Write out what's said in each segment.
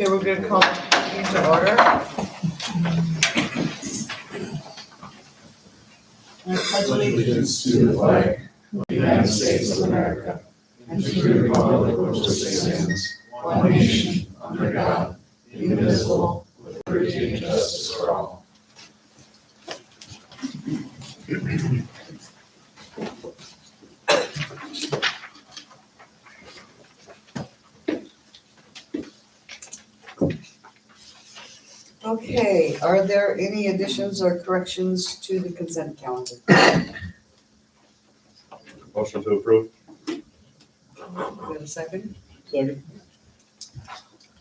Okay, we're gonna call the meeting to order. I pledge Allegiance to the flag of the United States of America and to the republic for which it stands, one nation, under God, indivisible, with liberty and justice for all. Okay, are there any additions or corrections to the consent calendar? Motion to approve. Do we have a second? Second.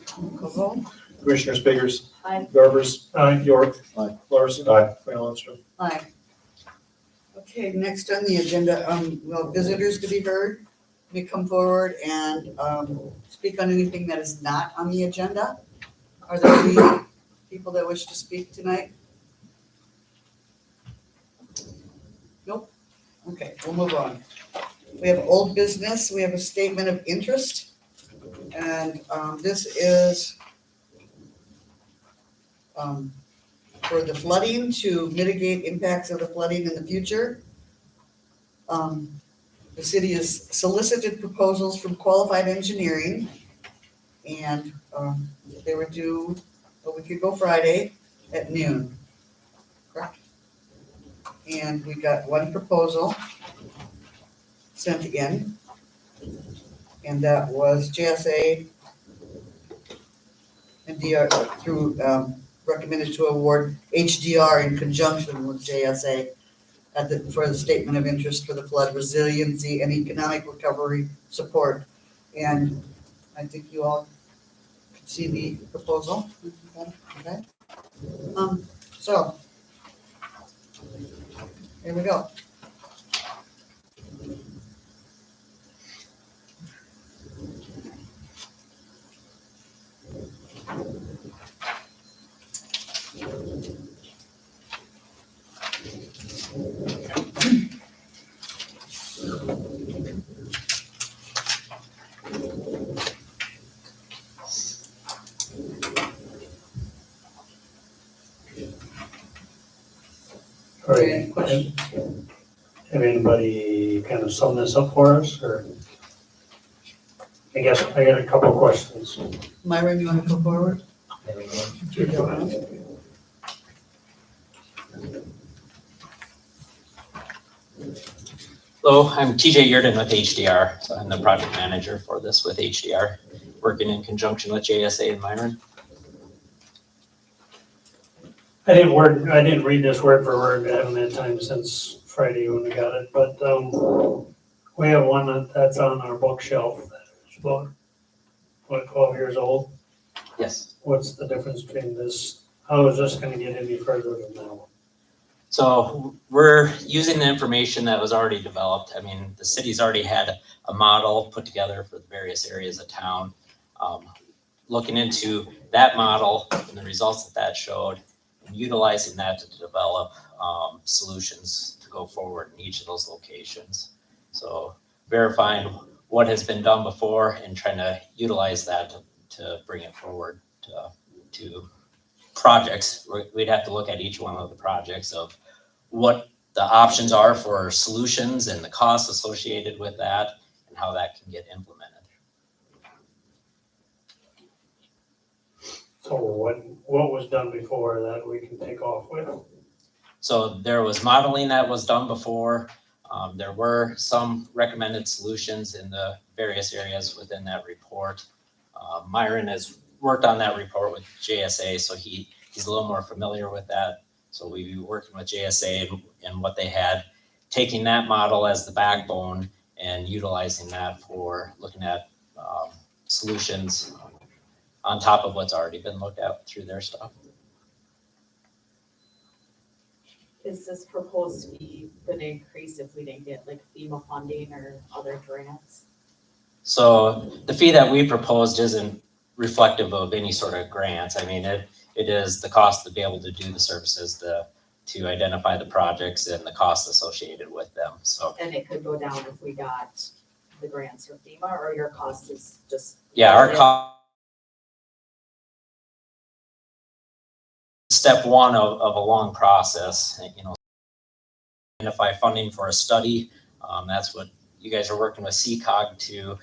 Call roll. Commissioner Spiggers. Aye. Garbers. York. Aye. Larson. Mayor Lundstrom. Aye. Okay, next on the agenda, well, visitors to be heard may come forward and, speak on anything that is not on the agenda. Are there any people that wish to speak tonight? Nope. Okay, we'll move on. We have old business, we have a statement of interest. And, this is, for the flooding, to mitigate impacts of the flooding in the future. The city has solicited proposals from Qualified Engineering, and they were due a week ago Friday at noon, correct? And we got one proposal sent in, and that was JSA and DR through recommended to award HDR in conjunction with JSA for the statement of interest for the flood resiliency and economic recovery support. And I think you all could see the proposal. Okay. So here we go. All right, Any questions? have anybody kind of sum this up for us, or? I guess I got a couple of questions. Myron, you want to go forward? Hello, I'm TJ Yurden with HDR. So I'm the project manager for this with HDR, working in conjunction with JSA and Myron. I didn't read this word for word, I haven't had time since Friday when we got it, but, we have one that's on our bookshelf that is about, 12 years old. Yes. What's the difference between this? How is this gonna get any further than that one? So we're using the information that was already developed. I mean, the city's already had a model put together for the various areas of town. Looking into that model and the results that showed, and utilizing that to develop solutions to go forward in each of those locations. So verifying what has been done before and trying to utilize that to bring it forward to projects. We'd have to look at each one of the projects of what the options are for solutions and the costs associated with that and how that can get implemented. So what was done before that we can take off with? So there was modeling that was done before. There were some recommended solutions in the various areas within that report. Myron has worked on that report with JSA, so he's a little more familiar with that. So we've been working with JSA and what they had, taking that model as the backbone and utilizing that for looking at solutions on top of what's already been looked at through their stuff. Is this proposed to be gonna increase if we didn't get like FEMA funding or other grants? So the fee that we proposed isn't reflective of any sort of grants. I mean, it is the cost to be able to do the services, to identify the projects and the costs associated with them. So And it could go down if we got the grants or FEMA, or your cost is just. yeah, our cost step one of a long process, identify funding for a study. That's what you guys are working with CCOG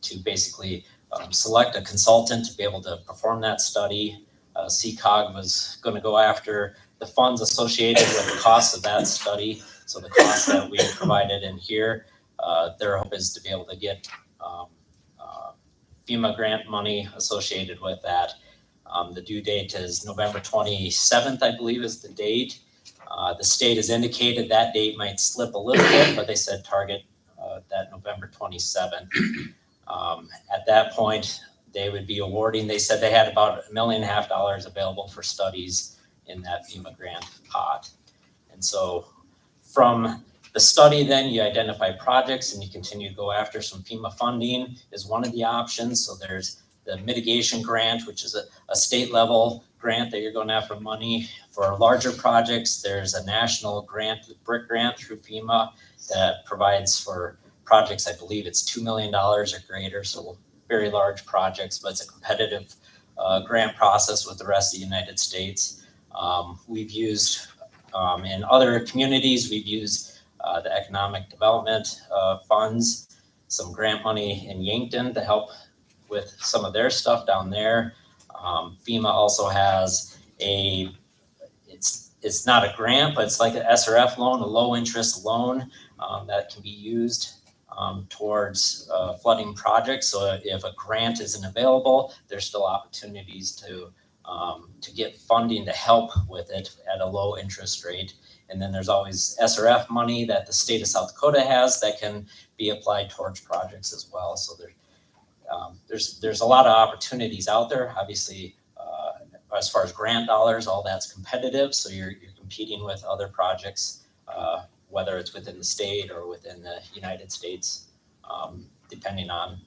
to basically select a consultant to be able to perform that study. CCOG was going to go after the funds associated with the cost of that study. So the cost that we provided in here, their hope is to be able to get FEMA grant money associated with that. The due date is November 27th, I believe is the date. The state has indicated that date might slip a little bit, but they said target that November 27th. At that point, they would be awarding, they said they had about $1.5 million available for studies in that FEMA grant pot. And so from the study, then you identify projects and you continue to go after some FEMA funding is one of the options. So there's the mitigation grant, which is a state level grant that you're going after money for larger projects. There's a national grant, the BRIC grant through FEMA that provides for projects, I believe it's $2 million or greater. So very large projects, but it's a competitive grant process with the rest of the United States. We've used in other communities, we've used the economic development funds, some grant money in Yankton to help with some of their stuff down there. FEMA also has it's not a grant, but it's like an SRF loan, a low interest loan that can be used towards flooding projects. So if a grant isn't available, there's still opportunities to get funding to help with it at a low interest rate. And then there's always SRF money that the state of South Dakota has that can be applied towards projects as well. So there's a lot of opportunities out there. Obviously, as far as grant dollars, all that's competitive. So you're competing with other projects, whether it's within the state or within the United States, depending on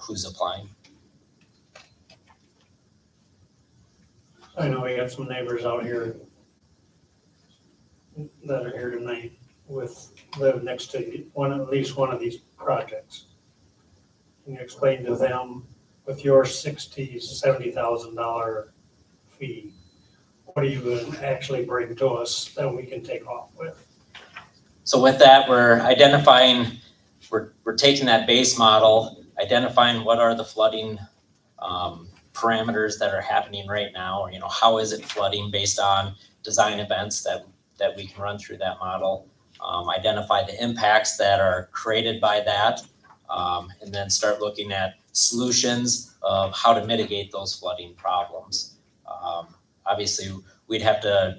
who's applying. I know we got some neighbors out here that are here tonight live next to at least one of these projects. Can you explain to them with your $70,000 fee, what are you going to actually bring to us that we can take off with? So with that, we're identifying, we're taking that base model, identifying what are the flooding parameters that are happening right now, or how is it flooding based on design events that we can run through that model, identify the impacts that are created by that, and then start looking at solutions of how to mitigate those flooding problems. Obviously, we'd have to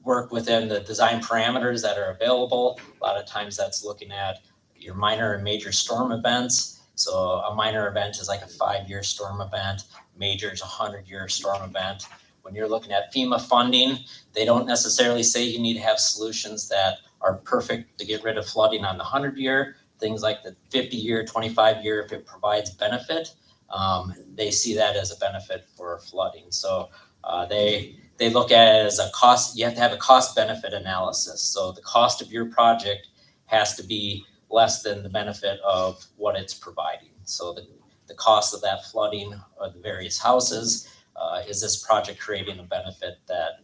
work within the design parameters that are available. A lot of times that's looking at your minor and major storm events. So a minor event is like a 5-year storm event. Major is a 100-year storm event. When you're looking at FEMA funding, they don't necessarily say you need to have solutions that are perfect to get rid of flooding on the 100-year. Things like the 50-year, 25-year, if it provides benefit, they see that as a benefit for flooding. So they look at it as a cost. You have to have a cost benefit analysis. So the cost of your project has to be less than the benefit of what it's providing. So the cost of that flooding of the various houses, is this project creating a benefit that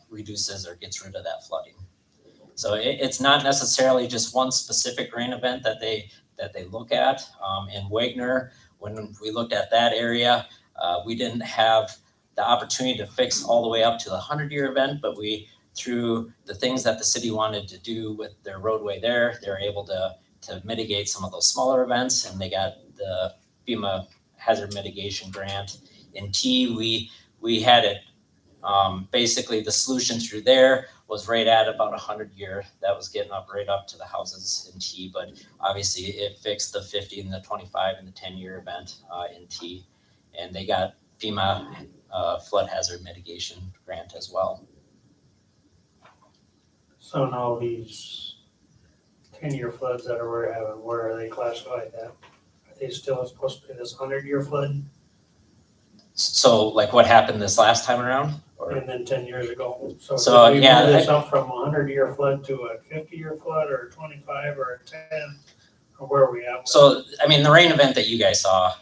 reduces or gets rid of that flooding? So it's not necessarily just one specific rain event that they look at. In Wagner, when we looked at that area, we didn't have the opportunity to fix all the way up to the 100-year event, but through the things that the city wanted to do with their roadway there, they're able to mitigate some of those smaller events, and they got the FEMA hazard mitigation grant. In T, we had it, basically the solution through there was right at about 100-year. That was getting up right up to the houses in T, but obviously it fixed the 50 and the 25 and the 10-year event in T, and they got FEMA flood hazard mitigation grant as well. So now these 10-year floods that we're having, where are they classified at? Are they still supposed to be this 100-year flood? So like what happened this last time around? Or? And then 10 years ago. So So, did we yeah, move this up from a 100-year flood to a 50-year flood, or a 25 or a 10? Or where are we at? So, I mean, the rain event that you guys saw,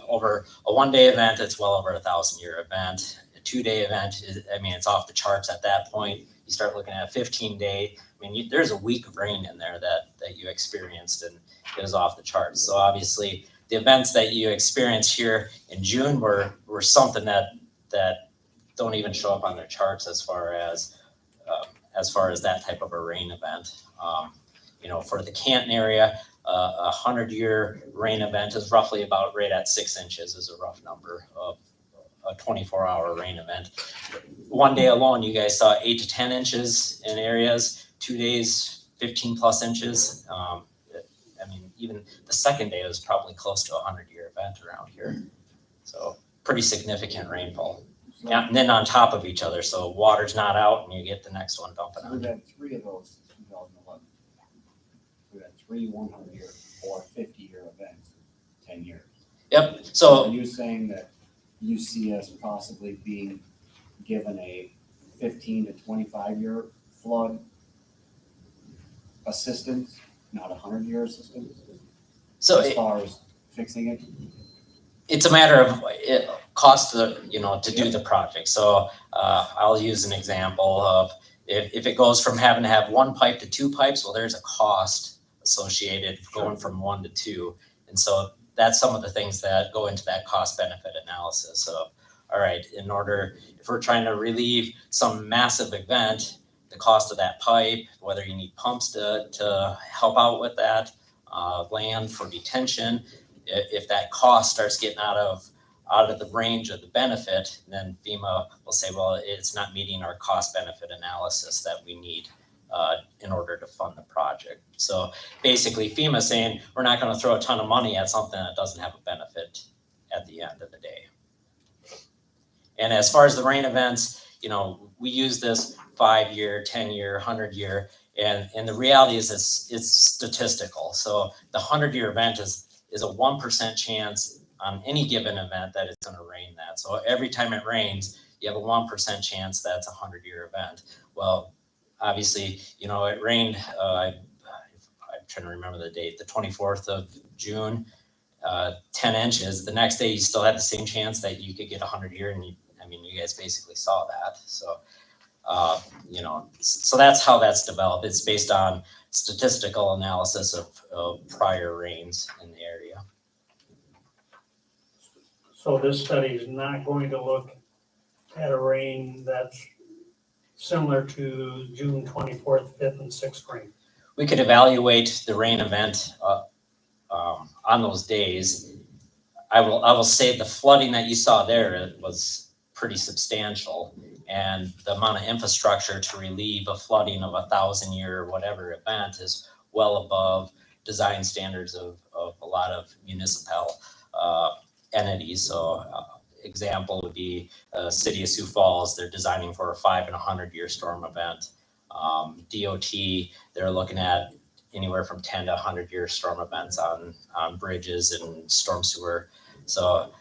over a one-day event, it's well over 1,000-year event. A 2-day event is, I mean, it's off the charts at that point. You start looking at a 15-day. I mean, there's a week of rain in there that you experienced, and it was off the charts. So obviously, the events that you experienced here in June were something that don't even show up on their charts as far as that type of a rain event. For the Canton area, a 100-year rain event is roughly about right at 6 inches is a rough number of a 24-hour rain event. One day alone, you guys saw 8 to 10 inches in areas. 2 days, 15 plus inches. Even the second day was probably close to a 100-year event around here. So pretty significant rainfall. Yeah, and then on top of each other, so water's not out and you get the next one dumping on We've you. had 3 of those since 2011. We've had 3 100-year or 50-year events in 10 years. Yep, Are so you saying that you see us possibly being given a 15 to 25-year flood assistance, not a 100-year assistance, as far as fixing it? it's a matter of cost to do the project. So I'll use an example of if it goes from having to have 1 pipe to 2 pipes, well, there's a cost associated going from 1 to 2. And so that's some of the things that go into that cost benefit analysis. So, all right, if we're trying to relieve some massive event, the cost of that pipe, whether you need pumps to help out with that, land for detention, if that cost starts getting out of the range of the benefit, then FEMA will say, well, it's not meeting our cost benefit analysis that we need in order to fund the project. So basically FEMA is saying, we're not going to throw a ton of money at something that doesn't have a benefit at the end of the day. And as far as the rain events, we use this 5-year, 10-year, 100-year, and the reality is it's statistical. So the 100-year event is a 1% chance on any given event that it's going to rain that. So every time it rains, you have a 1% chance that's a 100-year event. Well, obviously, it rained, I'm trying to remember the date, the 24th of June, 10 inches. The next day, you still had the same chance that you could get 100-year, and you guys basically saw that. So, so that's how that's developed. It's based on statistical analysis of prior rains in the area. So this study is not going to look at a rain that's similar to June 24th, 5th, and 6th rain. We could evaluate the rain event on those days. I will say the flooding that you saw there was pretty substantial, and the amount of infrastructure to relieve a flooding of 1,000-year whatever event is well above design standards of a lot of municipal entities. So example would be City of Sioux Falls. They're designing for a 5 and 100-year storm event. DOT, they're looking at anywhere from 10 to 100-year storm events on bridges and storm sewer. So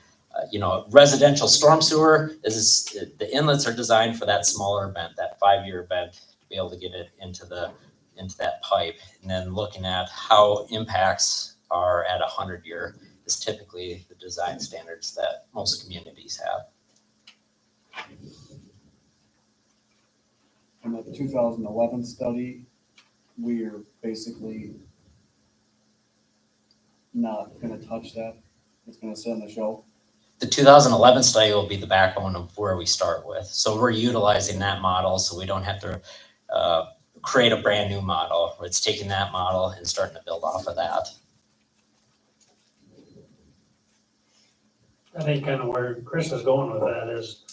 residential storm sewer the inlets are designed for that smaller event, that 5-year event, to be able to get it into that pipe. And then looking at how impacts are at 100-year is typically the design standards that most communities have. In the 2011 study, we're basically not going to touch that. It's going to sit on the shelf. The 2011 study will be the backbone of where we start with. So we're utilizing that model, so we don't have to create a brand new model. It's taking that model and starting to build off of that. I think kind of where Chris is going with that is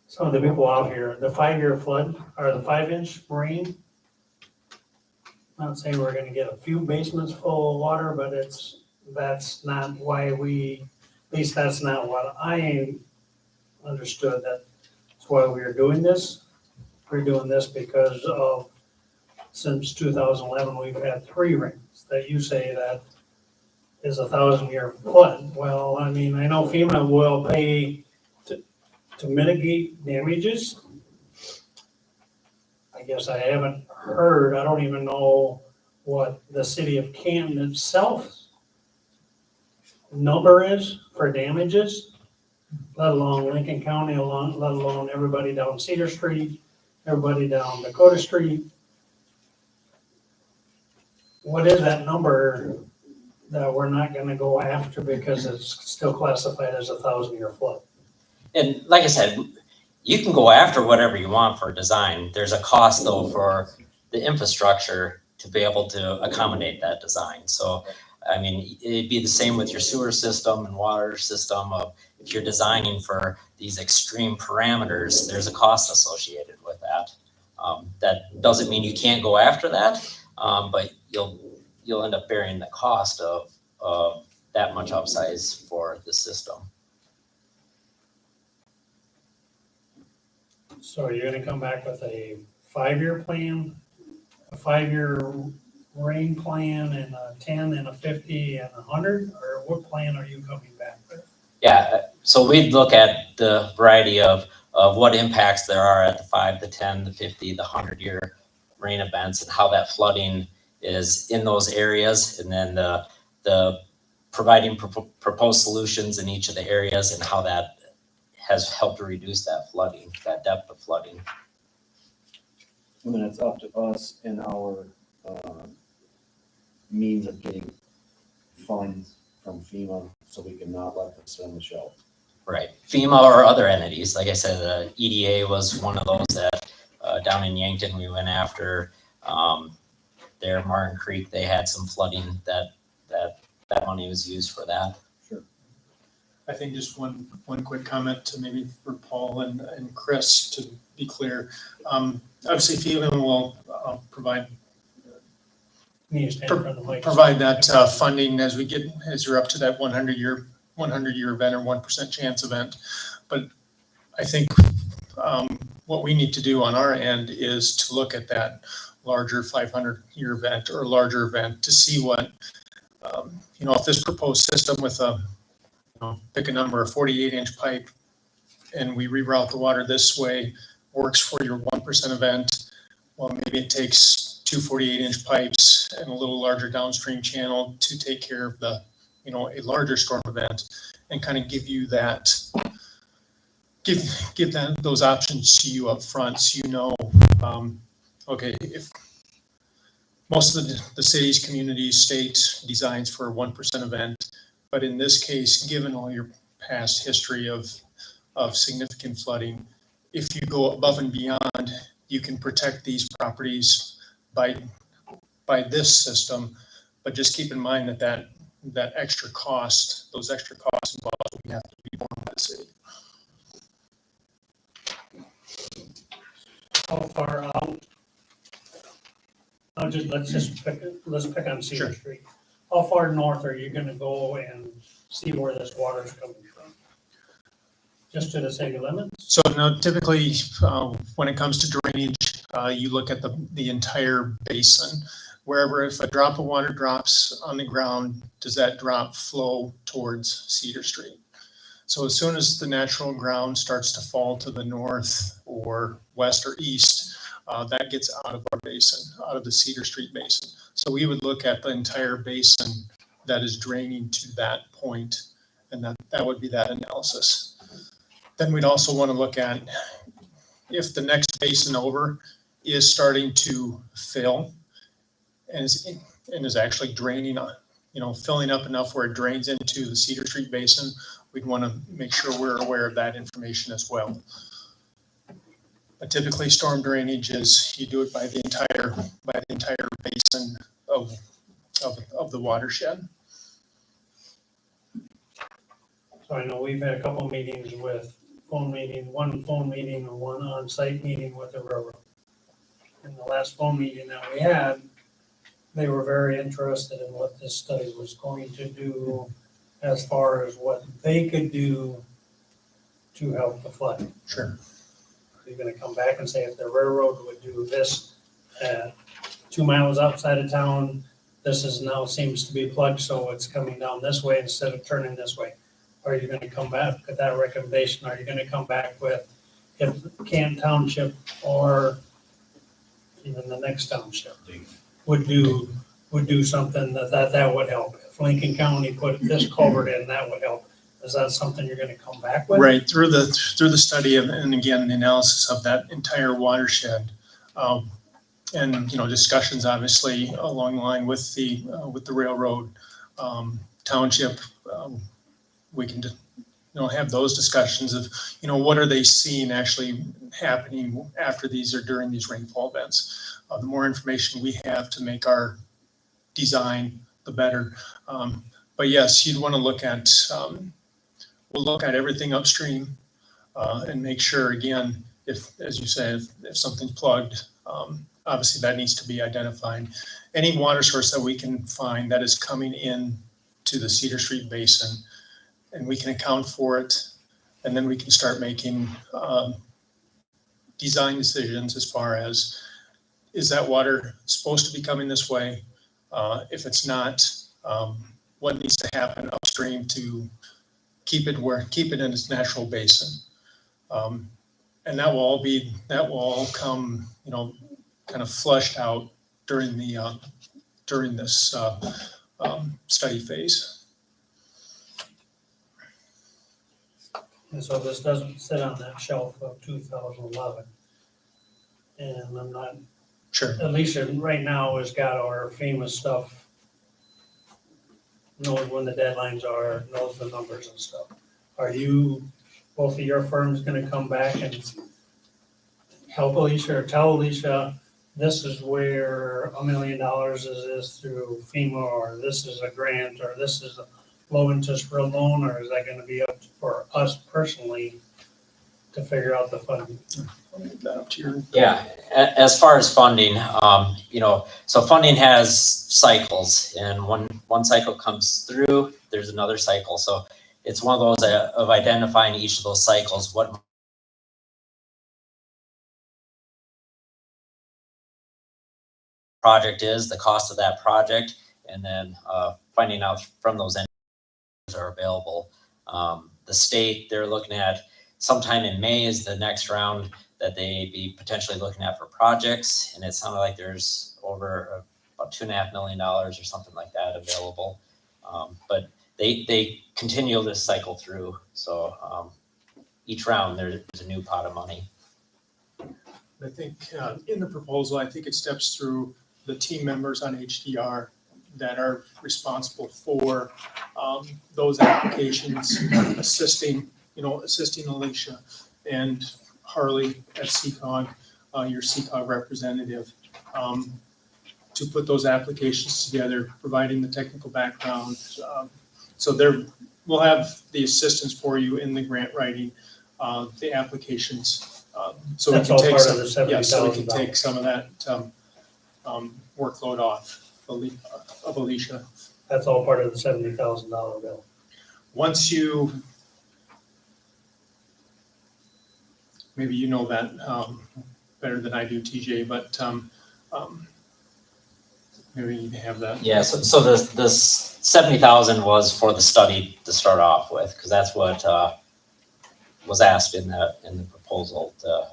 some of the people out here, the 5-year flood or the 5-inch rain. Not saying we're gonna get a few basements full of water, but that's not why at least that's not what I understood. That's why we are doing this. We're doing this because since 2011, we've had 3 rains that you say that is a 1,000-year flood. Well, I know FEMA will pay to mitigate damages. I guess I haven't heard, I don't even know what the city of Canton itself number is for damages, let alone Lincoln County, let alone everybody down Cedar Street, everybody down Dakota Street. What is that number that we're not gonna go after because it's still classified as a 1,000-year flood? And like I said, you can go after whatever you want for design. There's a cost though for the infrastructure to be able to accommodate that design. So, I mean, it'd be the same with your sewer system and water system of if you're designing for these extreme parameters, there's a cost associated with that. That doesn't mean you can't go after that, but you'll end up bearing the cost of that much upsize for the system. So are you gonna come back with a 5-year plan, a 5-year rain plan, and a 10 and a 50 and 100, or what plan are you coming back with? Yeah, so we'd look at the variety of what impacts there are at the 5, the 10, the 50, the 100-year rain events and how that flooding is in those areas, and then the providing proposed solutions in each of the areas and how that has helped to reduce that flooding, that depth of flooding. And then it's up to us and our means of getting funds from FEMA so we can not let this sit on the shelf. Right, FEMA or other entities, like I said, the EDA was one of those that down in Yankton we went after. There, Martin Creek, they had some flooding that money was used for that. I think just one quick comment to maybe for Paul and Chris to be clear. Obviously FEMA will provide Can you stand in front of the mic? that funding as you're up to that 100-year event or 1% chance event. But I think what we need to do on our end is to look at that larger 500-year event or larger event to see what, if this proposed system with pick a number, a 48-inch pipe, and we reroute the water this way, works for your 1% event. Well, maybe it takes 2 48-inch pipes and a little larger downstream channel to take care of the, a larger storm event, and kind of give you that, give those options to you up front, so okay, if most of the cities, communities, state designs for a 1% event, but in this case, given all your past history of significant flooding, if you go above and beyond, you can protect these properties by this system. But just keep in mind that extra cost, those extra costs involved, we have to be borne by the city. How far out? Let's pick on Cedar Sure. Street. How far north are you gonna go and see where this water is coming from? Just to the city limits? So now typically, when it comes to drainage, you look at the entire basin. Wherever, if a drop of water drops on the ground, does that drop flow towards Cedar Street? So as soon as the natural ground starts to fall to the north or west or east, that gets out of our basin, out of the Cedar Street basin. So we would look at the entire basin that is draining to that point, and that would be that analysis. Then we'd also want to look at if the next basin over is starting to fill and is actually draining, filling up enough where it drains into the Cedar Street basin. We'd want to make sure we're aware of that information as well. But typically, storm drainage is you do it by the entire basin of the watershed. So I know we've had a couple of meetings with one phone meeting and one on-site meeting with the railroad. In the last phone meeting that we had, they were very interested in what this study was going to do as far as what they could do to help the flood. Sure. Are you gonna come back and say if the railroad would do this at 2 miles outside of town, this is now seems to be plugged, so it's coming down this way instead of turning this way? Are you gonna come back with that recommendation? Are you gonna come back with if Canton Township or even the next township would do something that would help? if Lincoln County put this culvert in, that would help. Is that something you're gonna come back with? Right, through the study of, and again, the analysis of that entire watershed. And, discussions obviously along the line with the railroad, township. We can, have those discussions of, what are they seeing actually happening after these or during these rainfall events. The more information we have to make our design, the better. But yes, you'd want to look at, we'll look at everything upstream and make sure, again, if, as you said, if something's plugged, obviously that needs to be identified. Any water source that we can find that is coming in to the Cedar Street Basin, and we can account for it, and then we can start making design decisions as far as, is that water supposed to be coming this way? If it's not, what needs to happen upstream to keep it in its natural basin? And that will all come, kind of flushed out during this study phase. And so this doesn't sit on that shelf of 2011. And I'm not, Sure. Alicia right now has got our FEMA stuff, knows when the deadlines are, knows the numbers and stuff. Are you, both of your firms gonna come back and help Alicia or tell Alicia, this is where $1 million is through FEMA, or this is a grant, or this is a low interest real loan, or is that gonna be up for us personally to figure out the funding? I'll leave that up to your. Yeah, as far as funding, so funding has cycles, and when one cycle comes through, there's another cycle. So it's one of those of identifying each of those cycles, what project is, the cost of that project, and then finding out from those entities are available. The state, they're looking at sometime in May is the next round that they be potentially looking at for projects, and it sounded like there's over about $2.5 million or something like that available. But they continue this cycle through, so each round there's a new pot of money. I think in the proposal, I think it steps through the team members on HDR that are responsible for those applications, assisting Alicia and Harley at CCOG, your CCOG representative, to put those applications together, providing the technical background. So we'll have the assistance for you in the grant writing, the applications. So That's we all can take part of some, the $70,000. yeah, so we can take some of that workload off of Alicia. That's all part of the $70,000 bill. Once you, maybe you know that better than I do, TJ, but maybe you can have that. Yeah, so this 70,000 was for the study to start off with, because that's what was asked in the proposal to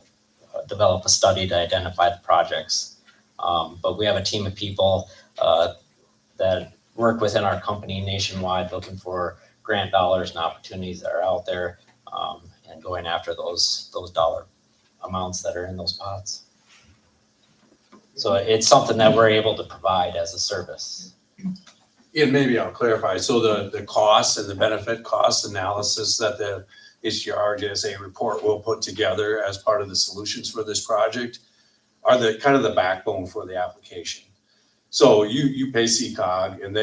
develop a study to identify the projects. But we have a team of people that work within our company nationwide looking for grant dollars and opportunities that are out there, and going after those dollar amounts that are in those pots. So it's something that we're able to provide as a service. And maybe I'll clarify, so the costs and the benefit cost analysis that the HDR JSA report will put together as part of the solutions for this project are the kind of the backbone for the application. So you pay CCOG, and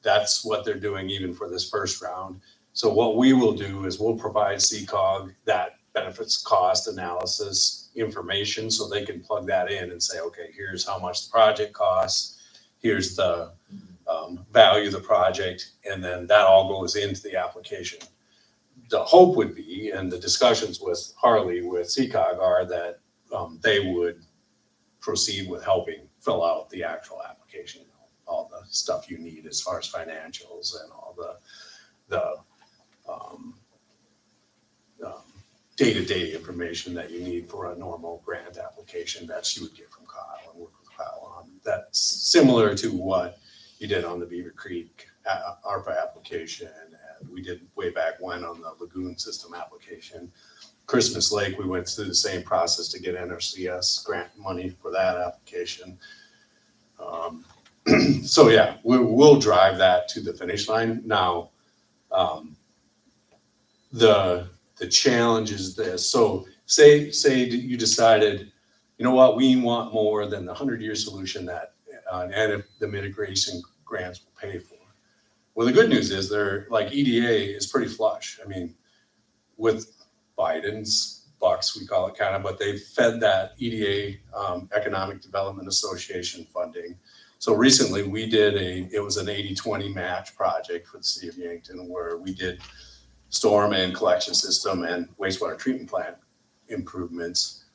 that's what they're doing even for this first round. So what we will do is we'll provide CCOG that benefits cost analysis information, so they can plug that in and say, okay, here's how much the project costs, here's the value of the project, and then that all goes into the application. The hope would be, and the discussions with Harley, with CCOG, are that they would proceed with helping fill out the actual application, all the stuff you need as far as financials and all the day-to-day information that you need for a normal grant application that you would get from Kyle and work with Kyle on. That's similar to what you did on the Beaver Creek ARPA application, and we did way back when on the lagoon system application. Christmas Lake, we went through the same process to get NRCS grant money for that application. So yeah, we'll drive that to the finish line. Now, the challenge is this. So say you decided, you know what, we want more than the 100-year solution that and the mitigation grants will pay for. Well, the good news is they're like EDA is pretty flush. I mean, with Biden's bucks, we call it kind of, but they fed that EDA Economic Development Association funding. So recently we did it was an 80-20 match project for the city of Yankton where we did storm and collection system and wastewater treatment plant improvements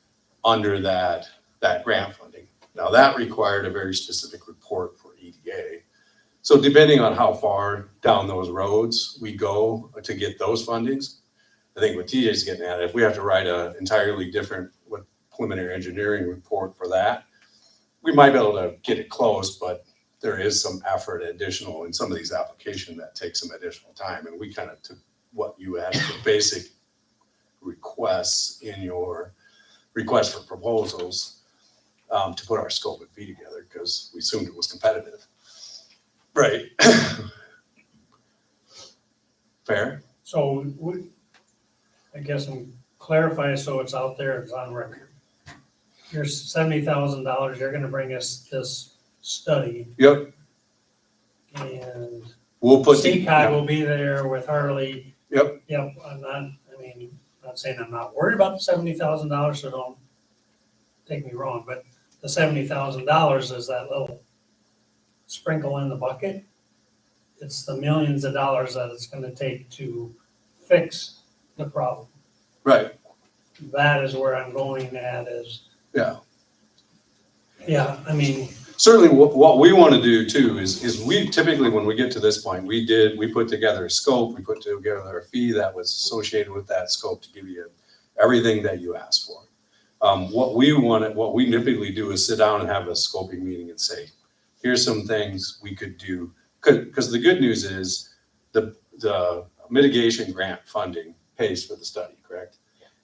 under that grant funding. Now that required a very specific report for EDA. So depending on how far down those roads we go to get those fundings, I think what TJ's getting at, if we have to write an entirely different preliminary engineering report for that, we might be able to get it close, but there is some effort additional in some of these applications that take some additional time. And we kind of took what you had for basic requests in your request for proposals to put our scope and fee together because we assumed it was competitive. Right. Fair? So I guess I'm clarifying so it's out there, it's on record. Here's $70,000, you're gonna bring us this study Yep. and We'll put CCOG will be there with Harley. Yep. Yep, not saying I'm not worried about the $70,000, so don't take me wrong, but the $70,000 is that little sprinkle in the bucket. It's the millions of dollars that it's gonna take to fix the problem. Right. That is where I'm going at is. Yeah. Yeah, I mean. Certainly what we want to do too is we typically, when we get to this point, we put together a scope, we put together a fee that was associated with that scope to give you everything that you asked for. What we typically do is sit down and have a scoping meeting and say, here's some things we could do. Because the good news is the mitigation grant funding pays for the study, correct?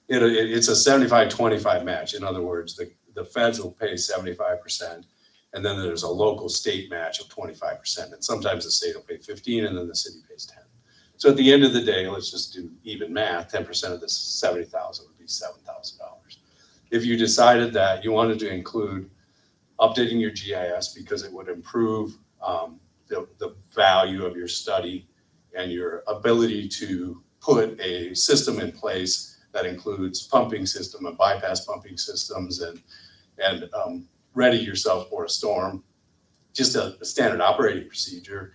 It's a 75-25 match. In other words, the feds will pay 75%. And then there's a local state match of 25%. And sometimes the state will pay 15 and then the city pays 10. So at the end of the day, let's just do even math. 10% of this 70,000 would be $7,000. If you decided that you wanted to include updating your GIS because it would improve the value of your study and your ability to put a system in place that includes pumping system and bypass pumping systems and ready yourself for a storm, just a standard operating procedure,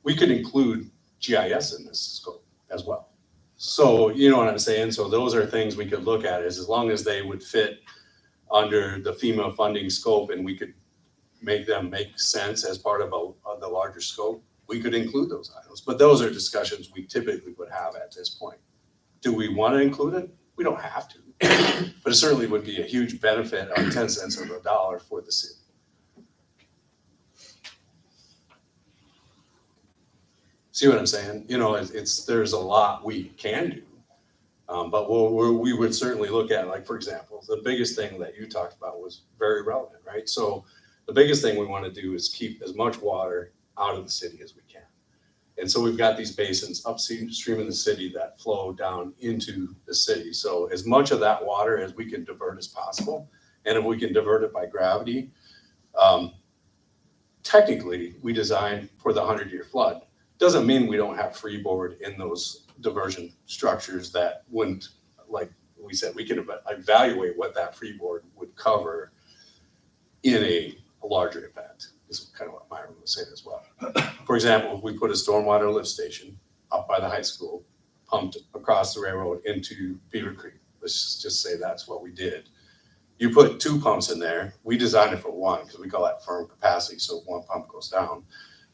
we could include GIS in this scope as well. So you know what I'm saying? So those are things we could look at as long as they would fit under the FEMA funding scope and we could make them make sense as part of the larger scope, we could include those items. But those are discussions we typically would have at this point. Do we want to include it? We don't have to. But it certainly would be a huge benefit on 10 cents of a dollar for the city. See what I'm saying? You know, there's a lot we can do. But we would certainly look at, like, for example, the biggest thing that you talked about was very relevant, right? So the biggest thing we want to do is keep as much water out of the city as we can. And so we've got these basins upstream in the city that flow down into the city. So as much of that water as we can divert as possible. And if we can divert it by gravity, technically we designed for the 100-year flood. Doesn't mean we don't have freeboard in those diversion structures that wouldn't, like we said, we can evaluate what that freeboard would cover in a larger event. This is kind of what Myron was saying as well. For example, if we put a stormwater lift station up by the high school, pumped across the railroad into Beaver Creek, let's just say that's what we did. You put 2 pumps in there. We designed it for 1 because we call that firm capacity, so 1 pump goes down.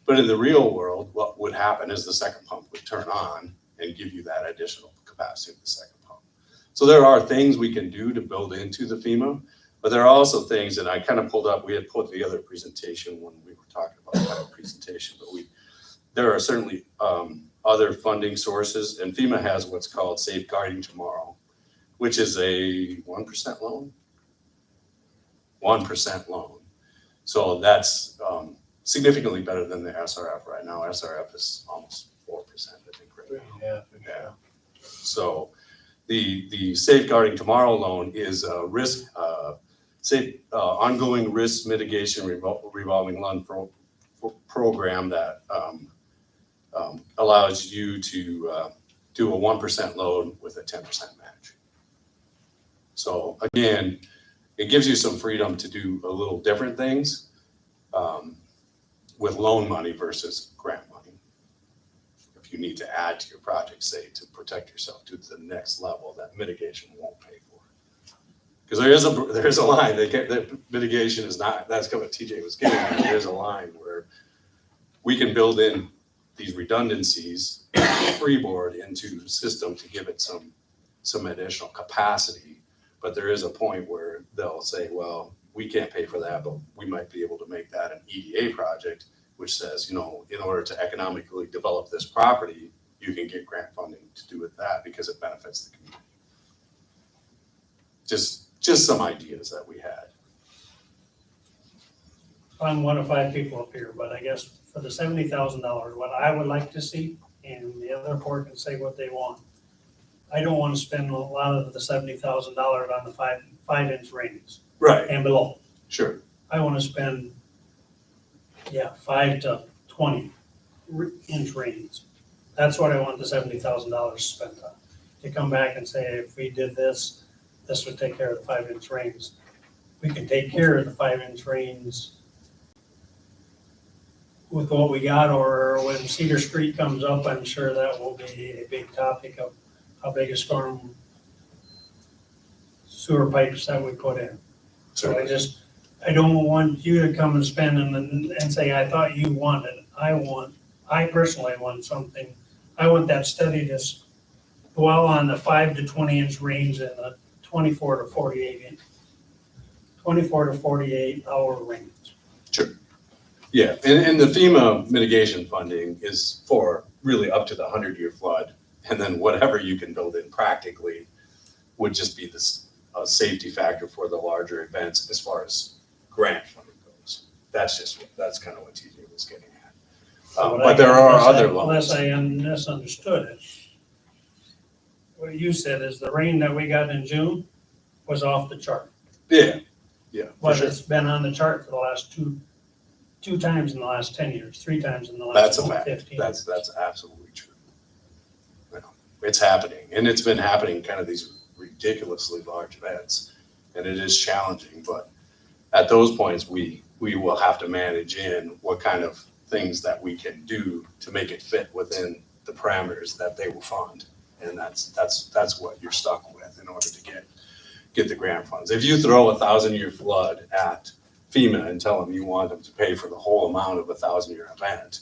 But in the real world, what would happen is the second pump would turn on and give you that additional capacity of the second pump. So there are things we can do to build into the FEMA. But there are also things that I kind of pulled up. We had put together a presentation when we were talking about that presentation, but there are certainly other funding sources, and FEMA has what's called Safeguarding Tomorrow, which is a 1% loan. 1% loan. So that's significantly better than the SRF right now. SRF is almost 4%, I think, right now. Yeah. So the Safeguarding Tomorrow loan is a risk, ongoing risk mitigation revolving loan program that allows you to do a 1% loan with a 10% match. So again, it gives you some freedom to do a little different things with loan money versus grant money. If you need to add to your project, say, to protect yourself to the next level that mitigation won't pay for. Because there is a line that mitigation is not, that's what TJ was getting at. There's a line where we can build in these redundancies, freeboard into the system to give it some additional capacity. But there is a point where they'll say, well, we can't pay for that, but we might be able to make that an EDA project, which says, in order to economically develop this property, you can get grant funding to do with that because it benefits the community. Just some ideas that we had. I'm one of 5 people up here, but I guess for the $70,000, what I would like to see, and the other board can say what they want. I don't want to spend a lot of the $70,000 on the 5-inch rings Right, and below. sure. I want to spend, 5 to 20-inch rings. That's what I want the $70,000 spent on. To come back and say, if we did this, this would take care of the 5-inch rings. We can take care of the 5-inch rings with what we got, or when Cedar Street comes up, I'm sure that will be a big topic of how big a storm sewer pipes that we put in. So I don't want you to come and spend and say, I thought you wanted. I personally want something. I want that study to dwell on the 5 to 20-inch range and the 24 to 48 hour range. Sure. Yeah, and the FEMA mitigation funding is for really up to the 100-year flood. And then whatever you can build in practically would just be this safety factor for the larger events as far as grant funding goes. That's kind of what TJ was getting at. But there are other loans. Unless I misunderstood it. What you said is the rain that we got in June was off the chart. Yeah, for But sure. it's been on the chart for the last two times in the last 10 years, 3 times in the last That's a fact. 15. That's absolutely true. It's happening, and it's been happening, kind of these ridiculously large events, and it is challenging, but at those points, we will have to manage in what kind of things that we can do to make it fit within the parameters that they will fund. And that's what you're stuck with in order to get the grant funds. If you throw a 1,000-year flood at FEMA and tell them you want them to pay for the whole amount of a 1,000-year event,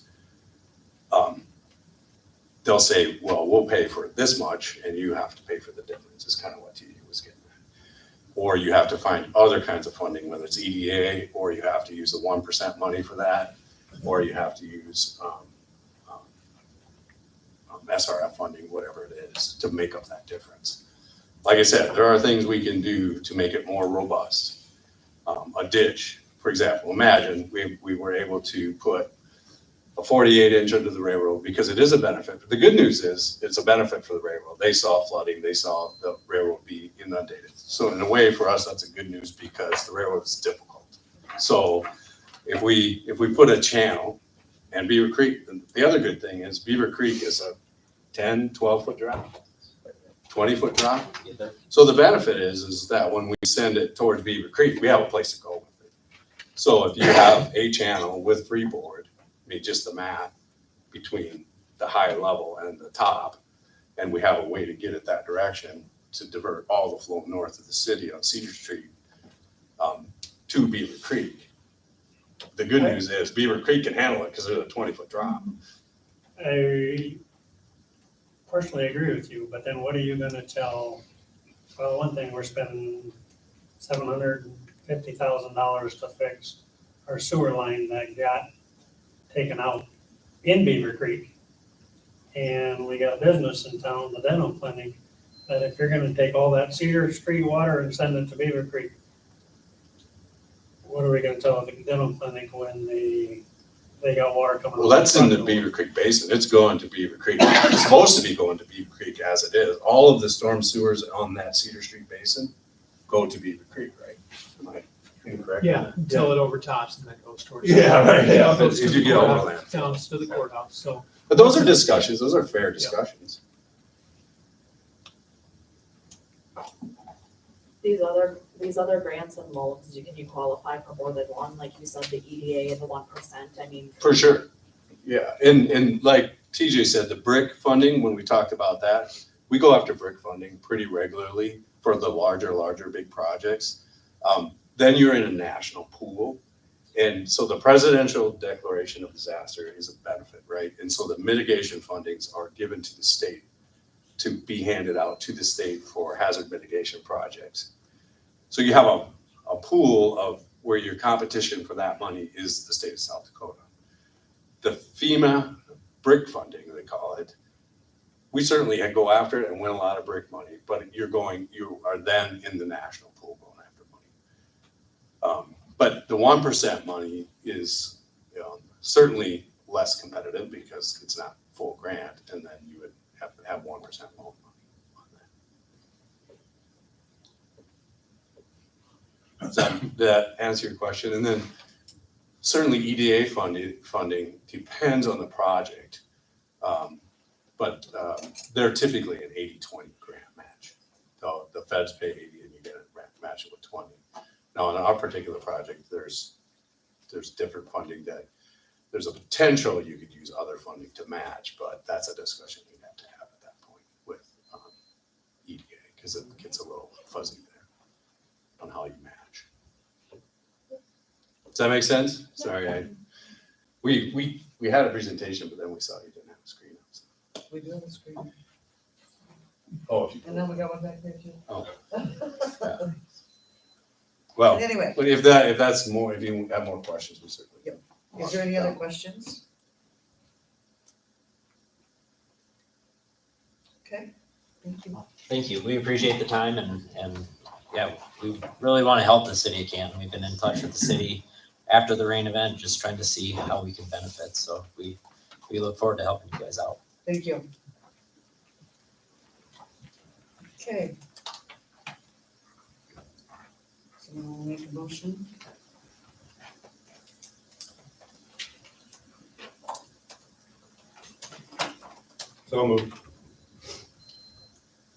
they'll say, well, we'll pay for this much and you have to pay for the difference, is kind of what TD was getting at. Or you have to find other kinds of funding, whether it's EDA, or you have to use the 1% money for that, or you have to use SRF funding, whatever it is, to make up that difference. Like I said, there are things we can do to make it more robust. A ditch, for example, imagine we were able to put a 48-inch under the railroad, because it is a benefit. But the good news is it's a benefit for the railroad. They saw flooding, they saw the railroad be inundated. So in a way for us, that's a good news, because the railroad is difficult. So if we put a channel, and Beaver Creek, the other good thing is Beaver Creek is a 10, 12-foot drop, 20-foot drop. So the benefit is that when we send it towards Beaver Creek, we have a place to go with it. So if you have a channel with freeboard, I mean, just the math between the high level and the top, and we have a way to get it that direction to divert all the flow north of the city on Cedar Street to Beaver Creek. The good news is Beaver Creek can handle it because there's a 20-foot drop. I personally agree with you, but then what are you gonna tell? Well, one thing, we're spending $750,000 to fix our sewer line that got taken out in Beaver Creek. And we got business in town, the dental clinic, that if you're gonna take all that Cedar Street water and send it to Beaver Creek, what are we gonna tell the dental clinic when they got water coming? Well, that's in the Beaver Creek Basin. It's going to Beaver Creek. It's supposed to be going to Beaver Creek as it is. All of the storm sewers on that Cedar Street Basin go to Beaver Creek, right? Am I incorrect? Yeah, until it overtops and then goes towards. Yeah, right, yeah. Goes to If the you get courthouse, overland. down to the courthouse, so. But those are discussions. Those are fair discussions. These other grants and loans, can you qualify for more than one, like you said, the EDA and the 1%, I mean. For sure. Yeah, and like TJ said, the BRIC funding, when we talked about that, we go after BRIC funding pretty regularly for the larger big projects. Then you're in a national pool. And so the presidential declaration of disaster is a benefit, right? And so the mitigation fundings are given to the state to be handed out to the state for hazard mitigation projects. So you have a pool of where your competition for that money is the state of South Dakota. The FEMA BRIC funding, they call it, we certainly go after it and win a lot of BRIC money, but you are then in the national pool going after money. But the 1% money is certainly less competitive because it's not full grant, and then you would have to have 1% loan money on that. Does that answer your question? And then certainly EDA funding depends on the project, but they're typically an 80-20 grant match. So the feds pay 80 and you get a match it with 20. Now, in our particular project, there's different funding that there's a potential you could use other funding to match, but that's a discussion you'd have to have at that point with EDA because it gets a little fuzzy there on how you match. Does that make sense? Sorry, we had a presentation, but then we saw you didn't have a screen up. So. We do have a screen. Oh, if you And then we got one back there too. Oh. Yeah. Well, But anyway, but if that's more, if you have more questions, we certainly. Yep. Is there any other questions? Okay, thank you. Thank you. We appreciate the time and yeah, we really want to help the city of Canton. We've been in touch with the city after the rain event, just trying to see how we can benefit. So we look forward to helping you guys out. Thank you. Okay. So I'll make a motion. So moved.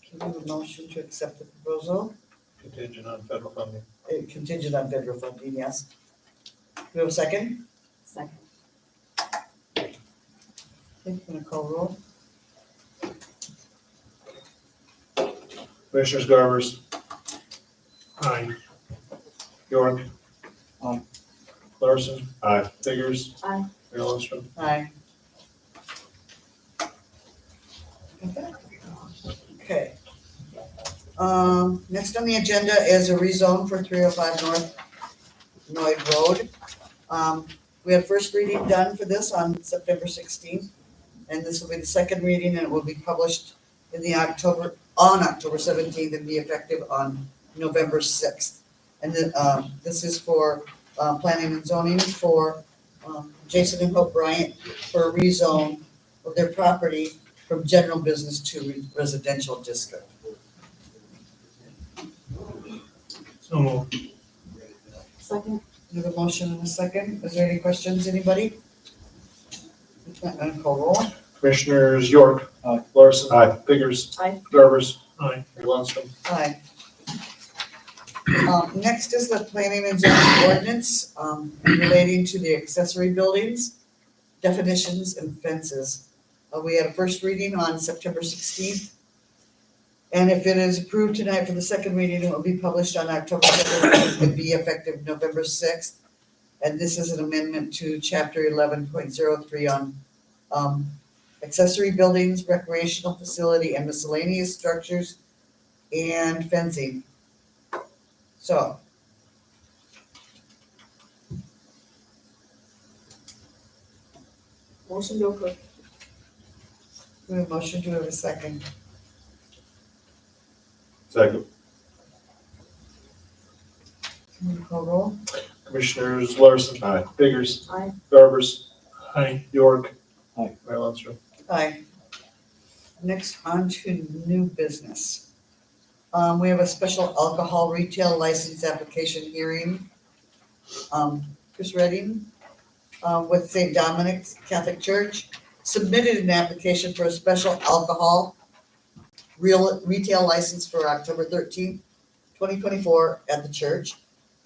Can we have a motion to accept the proposal? Contingent on federal funding. Contingent on federal funding, yes. Do we have a second? Second. Okay, I'm gonna call roll. Commissioners Garbers, Aye. York. Aye. Larson. Aye. Biggers. Aye. Mayor Lindstrom. Aye. Okay. Next on the agenda is a rezone for 305 North Noyd Road. We had first reading done for this on September 16th, and this will be the second reading, and it will be published in the October 17th and be effective on November 6th. And then this is for planning and zoning for Jason and Hope Bryant for a rezone of their property from general business to residential district. So moved. Second. We have a motion and a second. Is there any questions, anybody? If not, I'm gonna call roll. Commissioners York. Aye. Larson. Aye. Biggers. Aye. Garbers. Aye. Mayor Lindstrom. Aye. Next is the planning and zoning ordinance relating to the accessory buildings, definitions and fences. We had a first reading on September 16th. And if it is approved tonight for the second reading, it will be published on October 7th and be effective November 6th. And this is an amendment to chapter 11.03 on accessory buildings, recreational facility, and miscellaneous structures and fencing. So. Motion to approve. We have a motion, do we have a second? Second. Can we call roll? Commissioners Larson. Aye. Biggers. Aye. Garbers. Aye. York. Aye. Mayor Lundstrom. Aye. Next, on to new business. We have a special alcohol retail license application hearing. Chris Redding, with St. Dominic's Catholic Church, submitted an application for a special alcohol retail license for October 13th, 2024 at the church.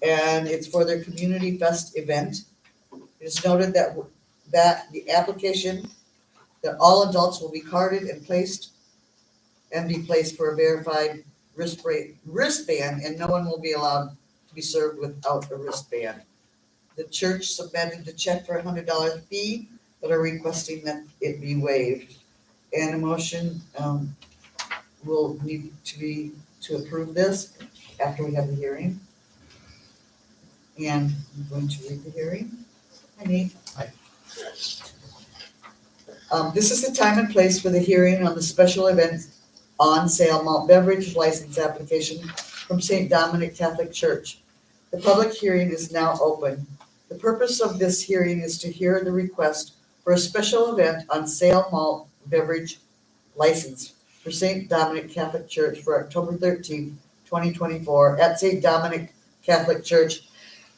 And it's for their Community Fest event. It is noted that the application, that all adults will be carded and be placed for a verified wristband, and no one will be allowed to be served without a wristband. The church submitted the check for $100 fee, but are requesting that it be waived. And a motion will need to be to approve this after we have the hearing. And I'm going to read the hearing. I need. This is the time and place for the hearing on the special event on sale malt beverage license application from St. Dominic Catholic Church. The public hearing is now open. The purpose of this hearing is to hear the request for a special event on sale malt beverage license for St. Dominic Catholic Church for October 13th, 2024 at St. Dominic Catholic Church,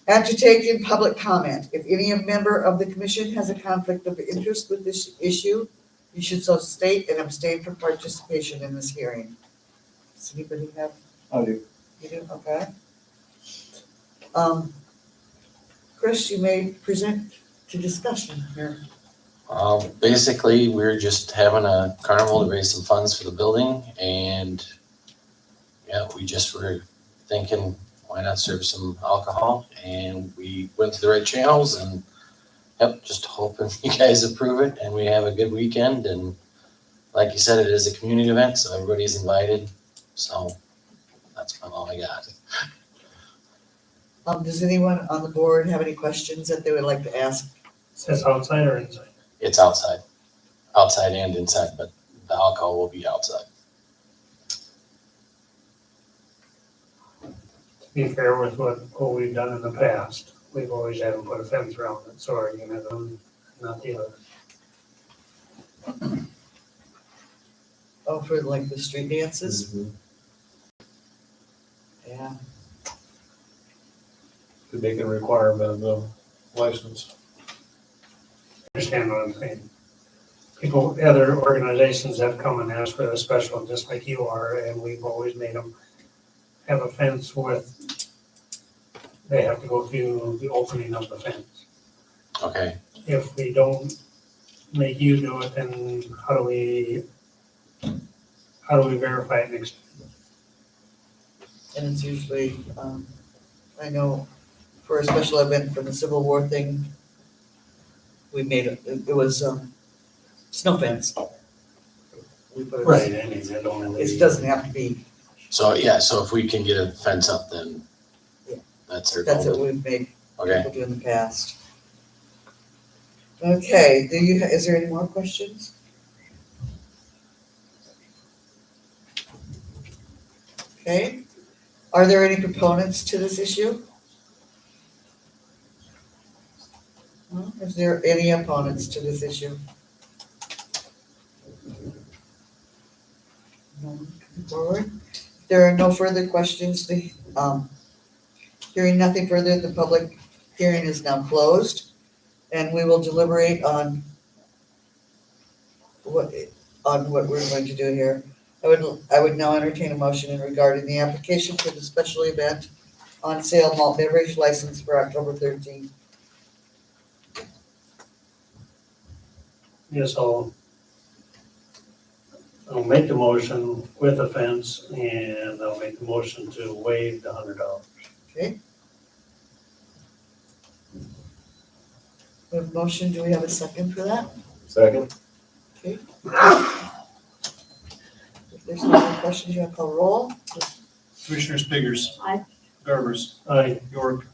and to take in public comment. If any member of the commission has a conflict of interest with this issue, you should so state and abstain from participation in this hearing. Does anybody have? I do. You do, okay. Chris, you may present to discussion here. Basically, we're just having a carnival to raise some funds for the building, and yeah, we just were thinking, why not serve some alcohol? And we went through the right channels, and yep, just hoping you guys approve it and we have a good weekend. And like you said, it is a community event, so everybody's invited. So that's about all I got. Does anyone on the board have any questions that they would like to ask? Is this outside or inside? It's outside and inside, but the alcohol will be outside. To be fair with what we've done in the past, we've always had them put a fence around it, so are you gonna do, not the other? Oh, for like the street dances? Yeah, To make a requirement of the license. Understand what I'm saying? People, other organizations have come and asked for a special, just like you are, and we've always made them have a fence with, they have to go through the opening of the fence. Okay. If we don't make you do it, then how do we verify it next? and it's usually, I know for a special event for the Civil War thing, we made it was, snow fence. We put Right, I mean, it only. It doesn't have to be, So yeah, so if we can get a fence up, then Yeah. that's our that's what goal. we've made Okay. people do in the past. Okay, is there any more questions? Okay, are there any proponents to this issue? No? Is there any opponents to this issue? No, come forward. If there are no further questions, hearing nothing further, the public hearing is now closed, and we will deliberate on what we're going to do here. I would now entertain a motion regarding the application for the special event on sale malt beverage license for October 13th. Yes, I'll make the motion with a fence, and I'll make the motion to waive the $100. Okay? We have a motion, do we have a second for that? Second. Okay. If there's no more questions, you have to call roll. Commissioners Biggers. Aye. Garbers. Aye. York.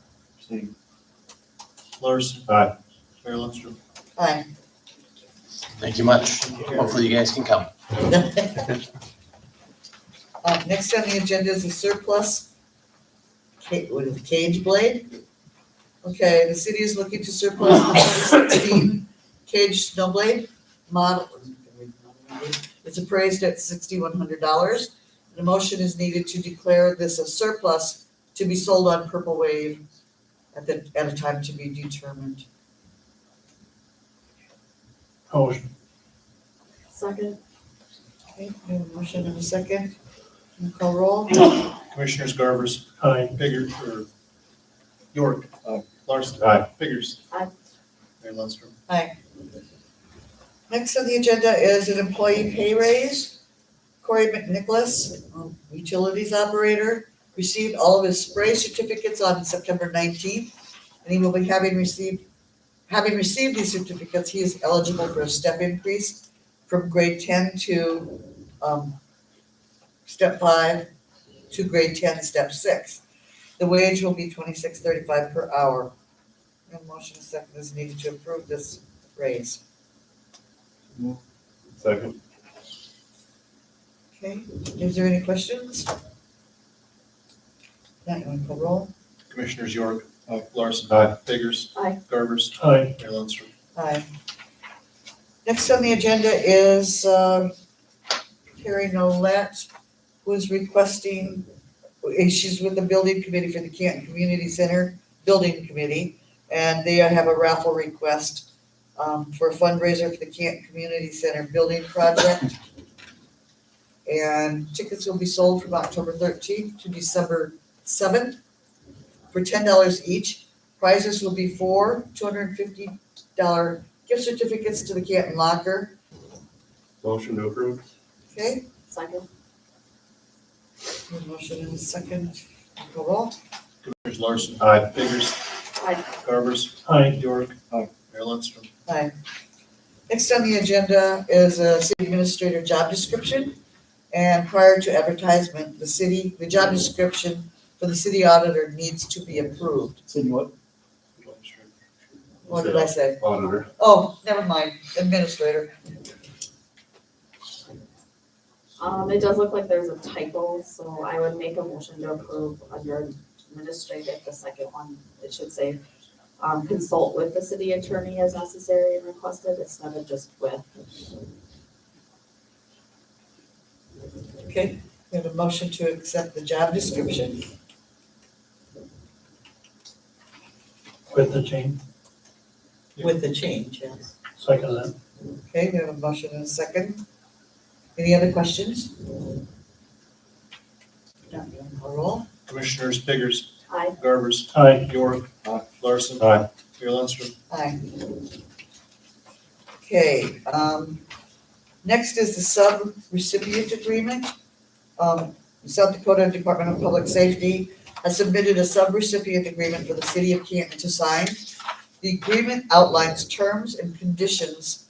Larson. Aye. Mayor Lundstrom. Aye. Thank you much. Hopefully you guys can come. Next on the agenda is the surplus, what is it, cage blade? Okay, the city is looking to surplus the 2016 cage snow blade model. It's appraised at $6,100. The motion is needed to declare this a surplus to be sold on Purple Wave at a time to be determined. Motion. Second, Okay, we have a motion and a second. Can you call roll? Commissioners Garvers, Aye. Biggers, or York. Larson. Biggers. Aye. Mayor Lundstrom. Aye. Next on the agenda is an employee pay raise. Corey McNicholas, utilities operator, received all of his spray certificates on September 19th, and he will be having received these certificates, he is eligible for a step increase from grade 10 to step 5 to grade 10, step 6. The wage will be $26.35 per hour. A motion and second is needed to approve this raise. Second. Okay, is there any questions? Not going to call roll? Commissioners York. Larson. Biggers. Aye. Garvers. Aye. Mayor Lundstrom. Aye. Next on the agenda is Terry Nolet, who is requesting, she's with the building committee for the Canton Community Center Building Committee, and they have a raffle request for a fundraiser for the Canton Community Center Building Project. And tickets will be sold from October 13th to December 7th for $10 each. Prizes will be 4 $250 gift certificates to the Canton Locker. Motion to approve. Okay, second, a motion and a second. Call roll. Commissioners Larson. Biggers. Aye. Garvers. Aye. York. Mayor Lundstrom. Aye. Next on the agenda is a city administrator job description. And prior to advertisement, the job description for the city auditor needs to be approved. City what? What did I say? Auditor. Oh, never mind, administrator. it does look like there's a typo, so I would make a motion to approve under administrative, the second one, it should say, consult with the city attorney as necessary and requested, instead of just with. Okay, we have a motion to accept the job description. With the change. With the change, yes. Second that. Okay, we have a motion and a second. Any other questions? Not going to roll. Commissioners Biggers. Aye. Garvers. Aye. York. Larson. Mayor Lundstrom. Aye. Okay, next is the sub-recipient agreement. South Dakota Department of Public Safety has submitted a sub-recipient agreement for the city of Canton to sign. The agreement outlines terms and conditions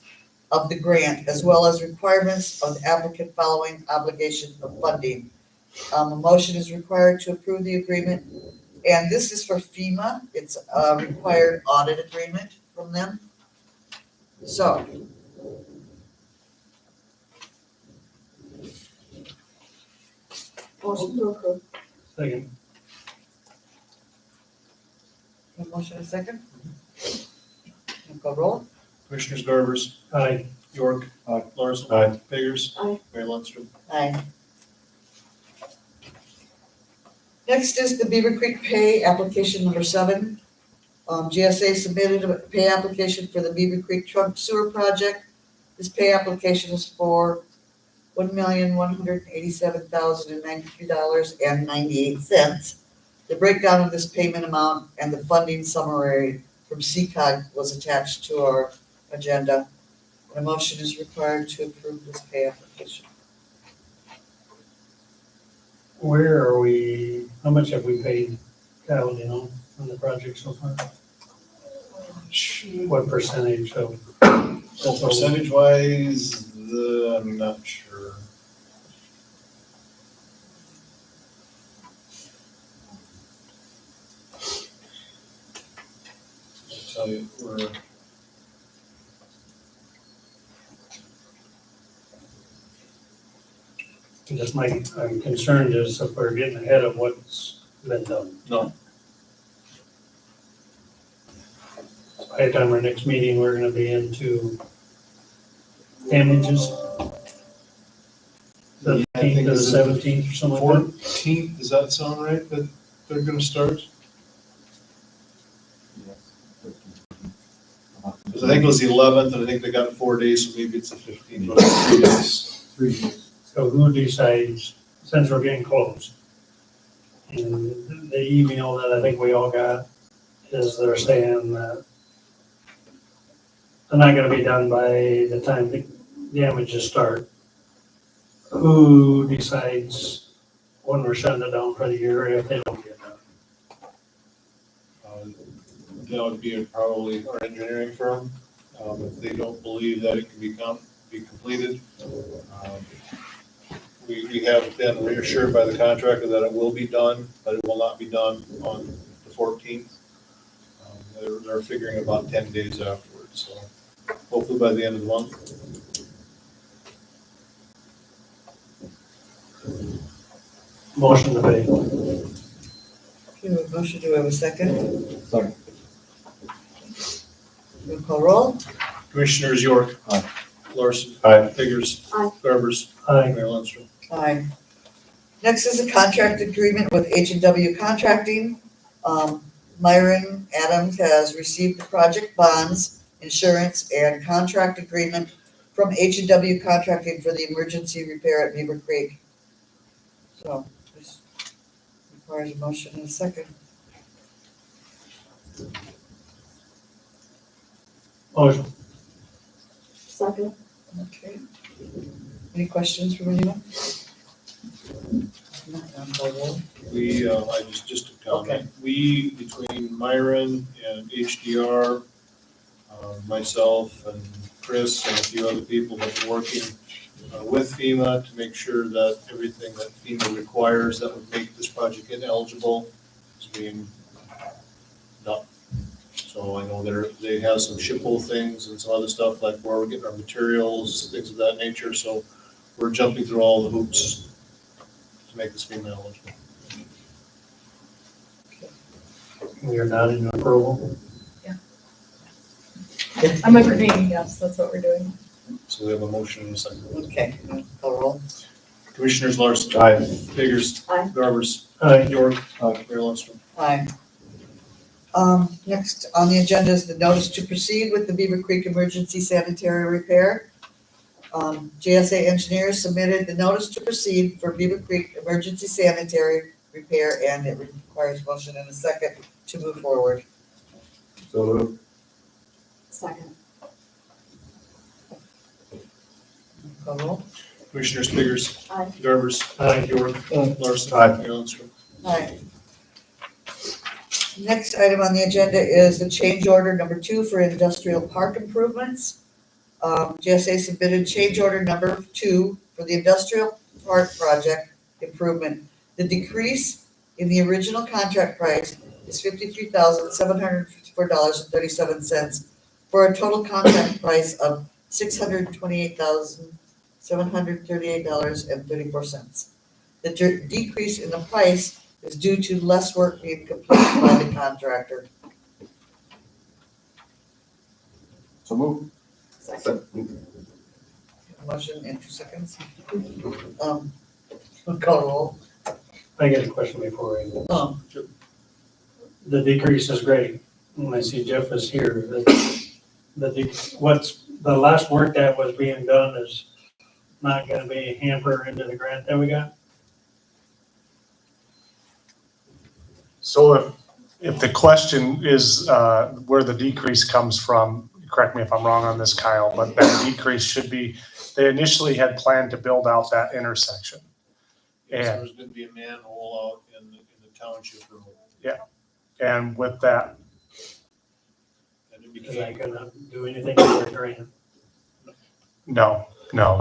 of the grant, as well as requirements of the applicant following obligation of funding. A motion is required to approve the agreement, and this is for FEMA. It's a required audit agreement from them. So, Motion to approve. Second. a motion and a second? Call roll. Commissioners Garvers. Aye. York. Larson. Biggers. Aye. Mayor Lundstrom. Aye. Next is the Beaver Creek Pay Application Number 7. GSA submitted a pay application for the Beaver Creek Trunk Sewer Project. This pay application is for $1,187,093.98. The breakdown of this payment amount and the funding summary from CCOG was attached to our agenda. A motion is required to approve this pay application. Where are we, how much have we paid, Kyle, you know, on the project so far? What percentage of? Well, percentage wise, I'm not sure. I'll tell you, we're Just I'm concerned is if we're getting ahead of what's been done. No. By the time our next meeting, we're gonna be into damages. The I think 15th to the it's 17th or something like that. 14th, does that sound right, that they're gonna start? Because I think it was the 11th, and I think they got 4 days, so maybe it's the 15th, but 3 days. 3 days. So who decides, since we're getting close? And the email that I think we all got is they're saying that they're not gonna be done by the time the damages start. Who decides when we're shutting it down for the year if they don't get done? That would be probably our engineering firm, if they don't believe that it can be completed. We have been reassured by the contractor that it will be done, but it will not be done on the 14th. They're figuring about 10 days afterwards, so hopefully by the end of the month. Motion to pay. Okay, we have a motion, do we have a second? Sorry. We'll call roll. Commissioners York. Aye. Larson. Aye. Figurs. Aye. Garbers. Aye. Mayor Lundstrom. Aye. Next is a contract agreement with H&W Contracting. Myron Adams has received the project bonds, insurance, and contract agreement from H&W Contracting for the emergency repair at Beaver Creek. So this requires a motion and a second. Motion. Second. Okay. Any questions from anyone? Not, I'll call roll. Just a comment. We, between Myron and HDR, myself and Chris and a few other people have been working with FEMA to make sure that everything that FEMA requires that would make this project ineligible is being done. So I know they have some ship hole things and some other stuff, like where we're getting our materials, things of that nature, so we're jumping through all the hoops to make this FEMA eligible. You're not in approval. I'm agreeing, yes, that's what we're doing. So we have a motion and a second. Okay, call roll. Commissioners Larson. Aye. Figurs. Aye. Garbers. Aye. York. Aye. Mayor Lundstrom. Aye. Next on the agenda is the notice to proceed with the Beaver Creek Emergency Sanitary Repair. JSA Engineers submitted the notice to proceed for Beaver Creek Emergency Sanitary Repair, and it requires motion and a second to move forward. So moved. Second. Call roll. Commissioners Figurs. Aye. Garbers. Aye. York. Aye. Larson. Aye. Mayor Lundstrom. Aye. Next item on the agenda is the change order number 2 for industrial park improvements. GSA submitted change order number 2 for the industrial park project improvement. The decrease in the original contract price is $53,754.37 for a total contract price of $628,738.34. The decrease in the price is due to less work being completed by the contractor. So moved. Second. Motion in 2 seconds. Call roll. I get a question before we go. Sure. The decrease is great. When I see Jeff is here, what's the last work that was being done is not gonna be a hamper into the grant that we got? So if the question is where the decrease comes from, correct me if I'm wrong on this, Kyle, but that decrease should be, they initially had planned to build out that intersection. And there's gonna be a manhole out in the township road. Yeah, and with that. And it Is that became, gonna do anything with the grant? no,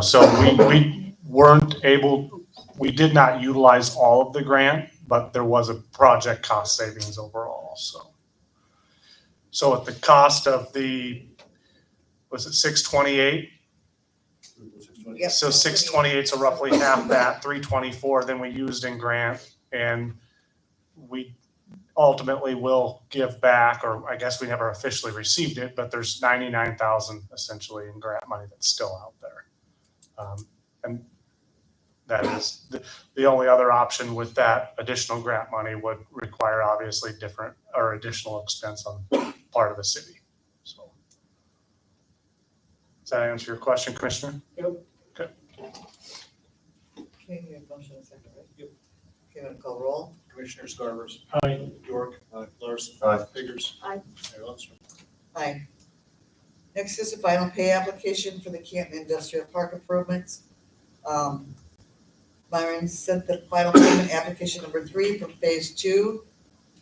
so we weren't able, we did not utilize all of the grant, but there was a project cost savings overall, so. So at the cost of was it 628? Yep. So 628, so roughly half that, 324, then we used in grant, and we ultimately will give back, or I guess we never officially received it, but there's 99,000 essentially in grant money that's still out there. And that is, the only other option with that additional grant money would require obviously different or additional expense on part of the city, so. Does that answer your question, Commissioner? Okay, you have motion and second, right? Yep. Okay, I'm gonna call roll. Commissioner Scarber's, Aye. York, Larson. Biggers. Aye. Mayor Lundstrom. Aye. Next is the final pay application for the Canton Industrial Park improvements. Myron sent the final payment application number 3 from phase 2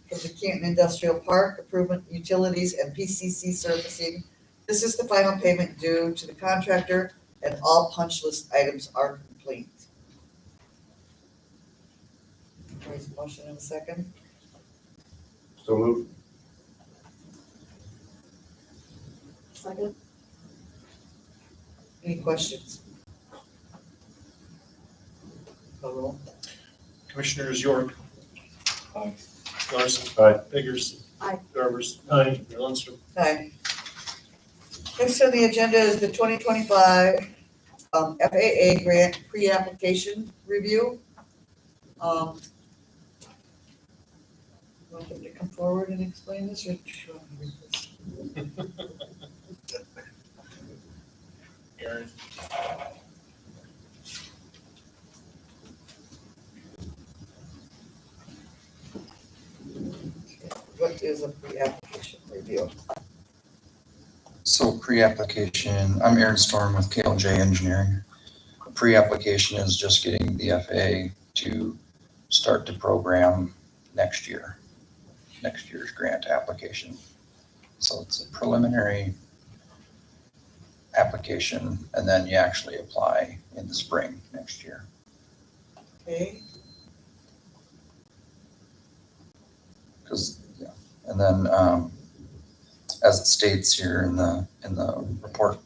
from the Canton Industrial Park Improvement Utilities and PCC Surfacing. This is the final payment due to the contractor, and all punch list items are complete. There's a motion in a second. So moved. Second. Any questions? Call roll. Commissioners York. Aye. Larson. Aye. Biggers. Aye. Garbers. Aye. Mayor Lundstrom. Aye. Next on the agenda is the 2025 FAA grant pre-application review. Want them to come forward and explain this, or should I read this? Aaron. What is a pre-application review? So pre-application, I'm Aaron Storm with KLJ Engineering. Pre-application is just getting the FAA to start the program next year's grant application. So it's a preliminary application, and then you actually apply in the spring next year. Okay, Because, yeah, and then as it states here in the report,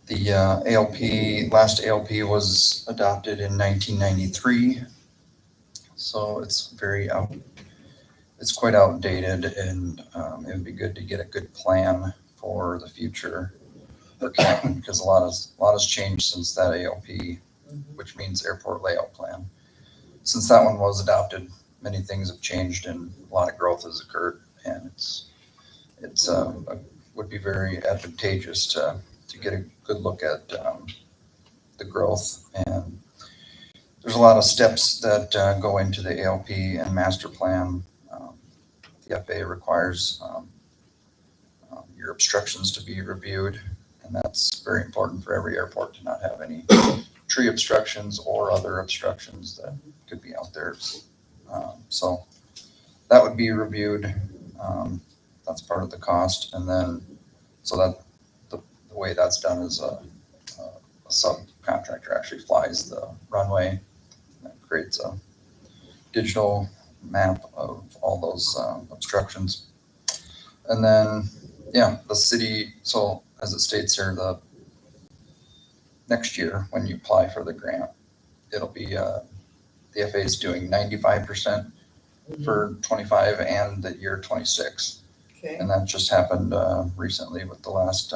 the last ALP was adopted in 1993. So it's it's quite outdated, and it would be good to get a good plan for the future for Canton, because a lot has changed since that ALP, which means airport layout plan. Since that one was adopted, many things have changed and a lot of growth has occurred, and it's would be very advantageous to get a good look at the growth. And there's a lot of steps that go into the ALP and master plan. The FAA requires your obstructions to be reviewed, and that's very important for every airport to not have any tree obstructions or other obstructions that could be out there. So that would be reviewed. That's part of the cost. And then, so that the way that's done is a subcontractor actually flies the runway and creates a digital map of all those obstructions. And then, yeah, the city, so as it states here, the next year when you apply for the grant, it'll be, the FAA is doing 95% for 25 and the year 26. okay, And that just happened recently with the last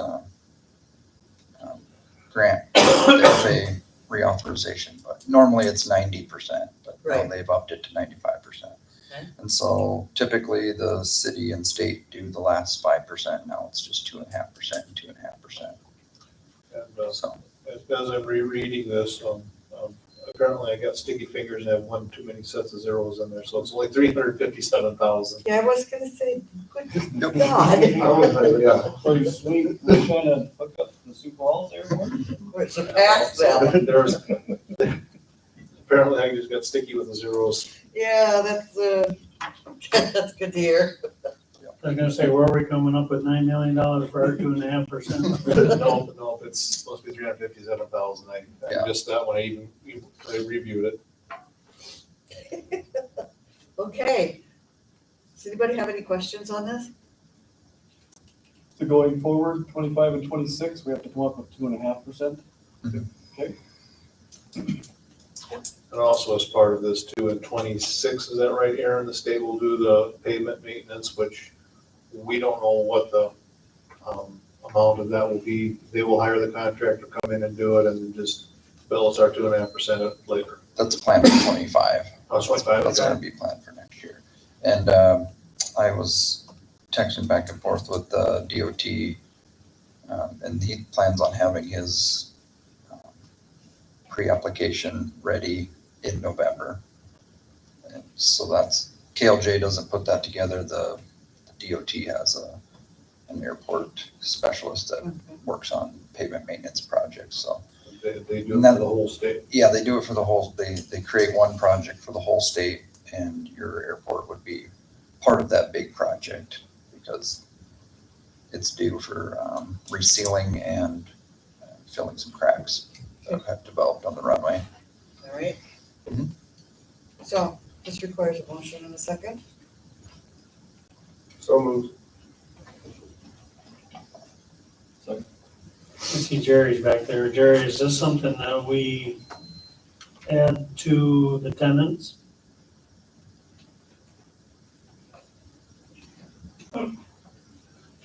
grant, the FAA reauthorization. But normally it's 90%, but now Right. they've upped it to 95%. Okay. And so typically the city and state do the last 5%. Now it's just 2.5% and 2.5%. And So as I'm rereading this, apparently I got sticky fingers and have one too many sets of zeros in there, so it's only 357,000. yeah, I was gonna say, good Nope. God, Yeah. Pretty sweet, we're trying to hook up the Sioux Falls Airport. we're surpassed them. There's, apparently I just got sticky with the zeros. Yeah, that's that's good to hear. I was gonna say, where are we coming up with $9 million for our 2.5%? No, it's supposed to be 357,000. I Yeah. missed that one. I reviewed it. Okay. Does anybody have any questions on this? So going forward, 25 and 26, we have to come up with 2.5%. And also as part of this too, in 26, is that right, Aaron? The state will do the pavement maintenance, which we don't know what the amount of that will be. They will hire the contractor, come in and do it, and just bill us our 2.5% later. That's planned for 25. Oh, it's 25, That's okay. gonna be planned for next year. And I was texting back and forth with the DOT, and he plans on having his pre-application ready in November. And so that's, KLJ doesn't put that together, the DOT has an airport specialist that works on pavement maintenance projects, so. They do it for the whole state. Yeah, they do it for the whole, they create one project for the whole state, and your airport would be part of that big project because it's due for resealing and filling some cracks that have developed on the runway. All right. Mhm. So this requires a motion and a second. So moved. I see Jerry's back there. Jerry, is this something that we add to the tenants?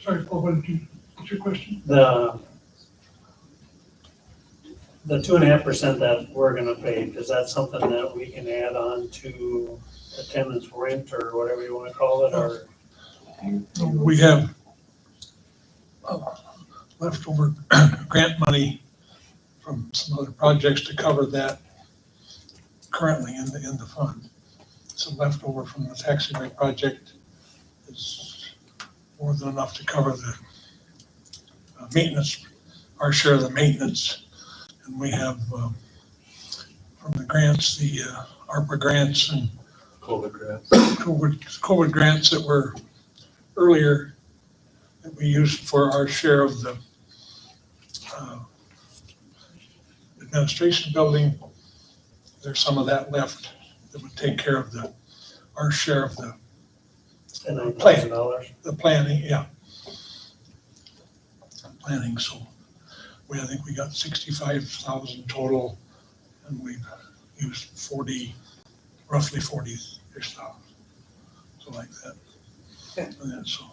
Sorry, Paul, what's your question? The 2.5% that we're gonna pay, is that something that we can add on to the tenant's rent or whatever you wanna call it, or? We have leftover grant money from some other projects to cover that currently in the fund. Some leftover from the taxiway project is more than enough to cover the maintenance, our share of the maintenance. And we have from the grants, the ARPA grants and COVID grants. COVID grants that were earlier that we used for our share of the administration building. There's some of that left that would take care of our share of the $9,000? the planning, yeah. Planning, so I think we got 65,000 total, and we've used roughly 40-ish thousand, so like that. Okay. And then, so,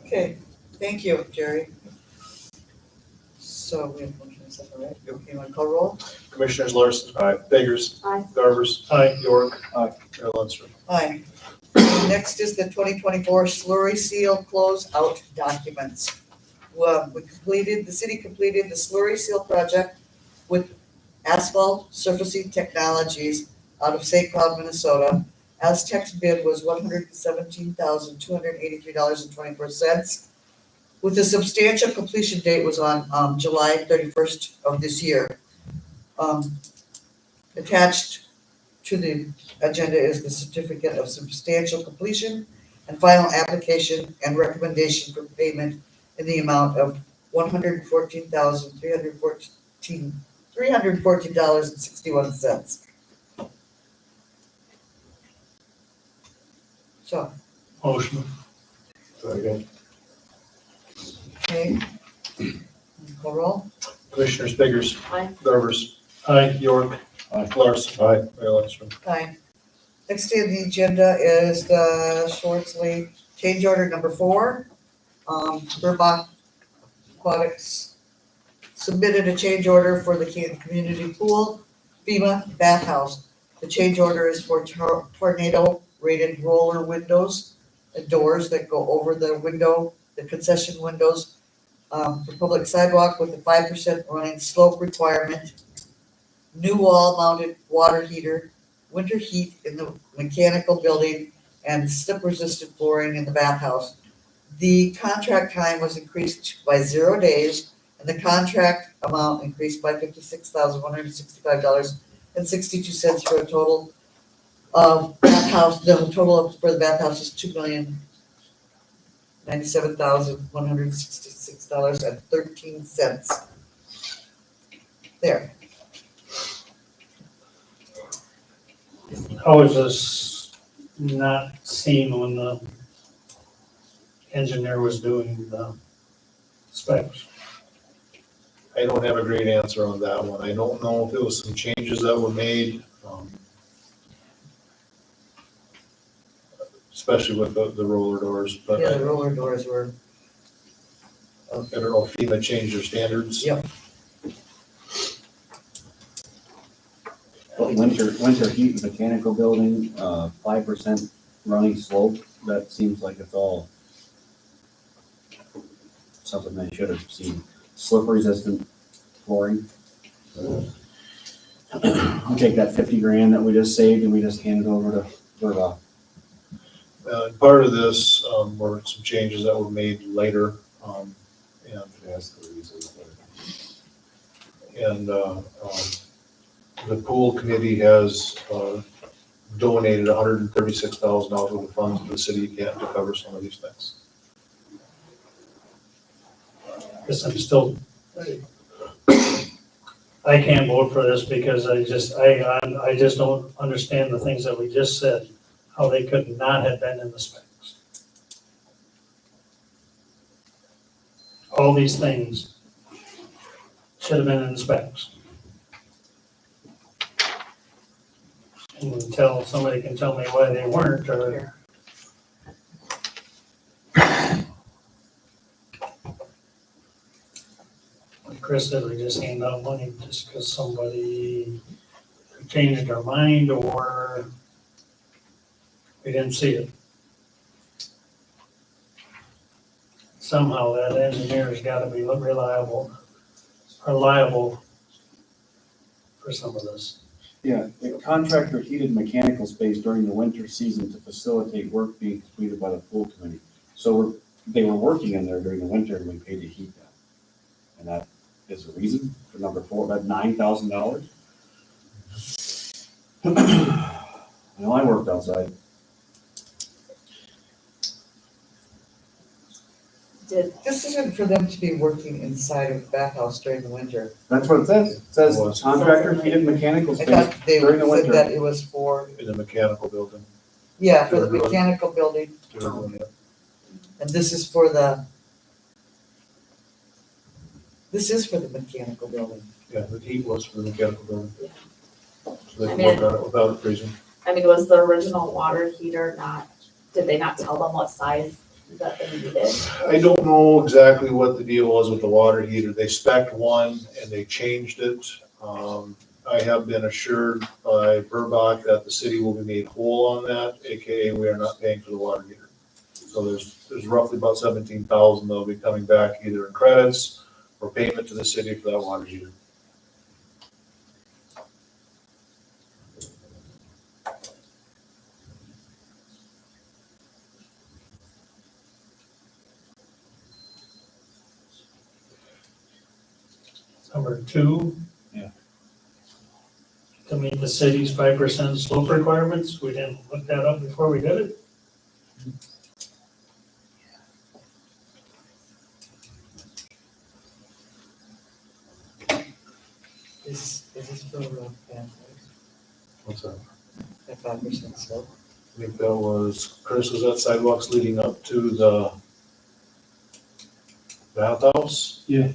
Okay, thank you, Jerry. So we have motion and second, right? Okay, you want to call roll? Commissioners Larson. Aye. Biggers. Aye. Garvers. Aye. York. Aye. Mayor Lundstrom. Aye. Next is the 2024 slurry seal closeout documents. Well, the city completed the slurry seal project with Asphalt Surfacing Technologies out of St. Cloud, Minnesota. Aztec's bid was $117,283.24, with the substantial completion date was on July 31st of this year. Attached to the agenda is the certificate of substantial completion and final application and recommendation for payment in the amount of $314,314.61. So, Motion. Second. okay. Call roll? Commissioners Biggers. Aye. Garvers. Aye. York. Larson. Aye. Mayor Lundstrom. Aye. Next on the agenda is the Schwartzley change order number 4. Burbach Aquatics submitted a change order for the community pool FEMA bathhouse. The change order is for tornado rated roller windows and doors that go over the window, the concession windows, for public sidewalk with a 5% running slope requirement, new wall mounted water heater, winter heat in the mechanical building, and slip resistant flooring in the bathhouse. The contract time was increased by 0 days, and the contract amount increased by $56,165.62 for a total of bathhouse, the total for the bathhouse is $2,097,166.13. There. How is this not seen when the engineer was doing the specs? I don't have a great answer on that one. I don't know if it was some changes that were made, especially with the roller doors, but Yeah, I the roller doors were, don't know if FEMA changed their standards. Yep. But winter heat mechanical building, 5% running slope, that seems like it's all something they should have seen. Slip resistant flooring. We'll take that 50 grand that we just saved and we just hand it over to Verba. And part of this, were some changes that were made later, and That's the reason. the pool committee has, donated $136,000 worth of funds to the city of Canton to cover some of these things. Guess I'm still, I can't vote for this because I just don't understand the things that we just said, how they could not have been in the specs. All these things should have been in the specs. And until somebody can tell me why they weren't, or like Chris said, we just hand out money just because somebody changed their mind or we didn't see it. Somehow that engineer's gotta be reliable or liable for some of this. Yeah, the contractor heated mechanical space during the winter season to facilitate work being completed by the pool committee. So they were working in there during the winter and we paid to heat them. And that is the reason for number 4, that $9,000. I know I worked outside. this isn't for them to be working inside of the bathhouse during the winter. That's what it says. It says It was. contractor heated mechanical I space thought they during the said winter. that it was for, In the mechanical building. yeah, for the mechanical building, and this is for the, this is for the mechanical building. Yeah, the heat was for the mechanical building. So they I can mean- work on it without it freezing. I mean, was the original water heater not, did they not tell them what size that they needed? I don't know exactly what the deal was with the water heater. They spec'd one and they changed it. I have been assured by Burbach that the city will be made whole on that, AKA we are not paying for the water heater. So there's roughly about 17,000 that'll be coming back either in credits or payment to the city for that water heater. Number 2. Yeah. To meet the city's 5% slope requirements, we didn't look that up before we did it. Is this for the bathhouse, What's that? at 5% slope? I think that was, Chris, was that sidewalks leading up to the bathhouse? Yeah.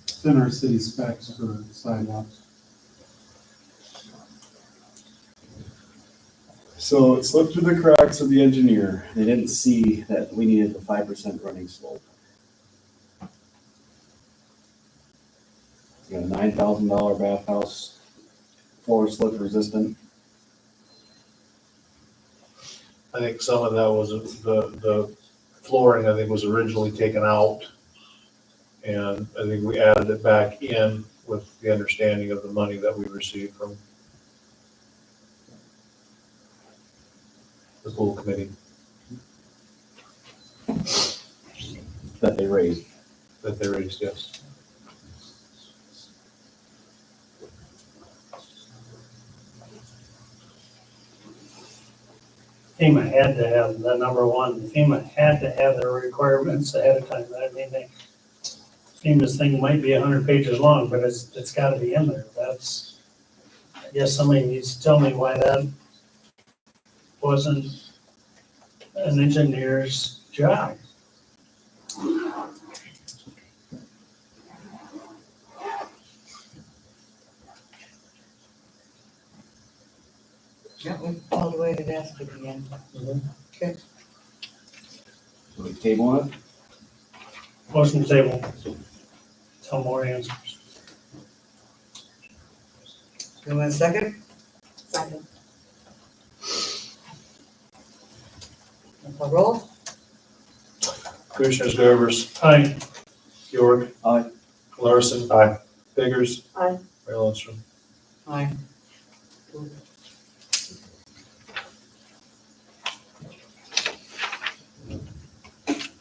It's in our city specs for sidewalks. So it slipped through the cracks of the engineer. They didn't see that we needed the 5% running slope. You got a $9,000 bathhouse, floor slip resistant. I think some of that was the flooring, I think, was originally taken out. And I think we added it back in with the understanding of the money that we received from the pool committee That they raised. that they raised, yes. FEMA had to have the number 1, FEMA had to have their requirements ahead of time. I mean, FEMA's thing might be 100 pages long, but it's gotta be in there. That's, I guess somebody needs to tell me why that wasn't an engineer's job. Yeah, we called away to ask it again. So we table it? Motion table. Tell more answers. You want a second? Second. Call roll? Commissioners Garbers, Aye. York. Aye. Larson. Aye. Biggers. Aye. Mayor Lindstrom. Aye.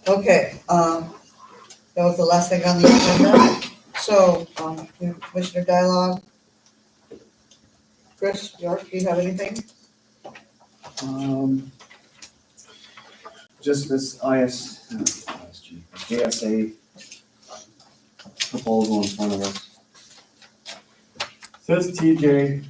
Okay, that was the last thing on the agenda. So, Commissioner dialogue. Chris, York, do you have anything? Just this JSA proposal in front of us. Says TJ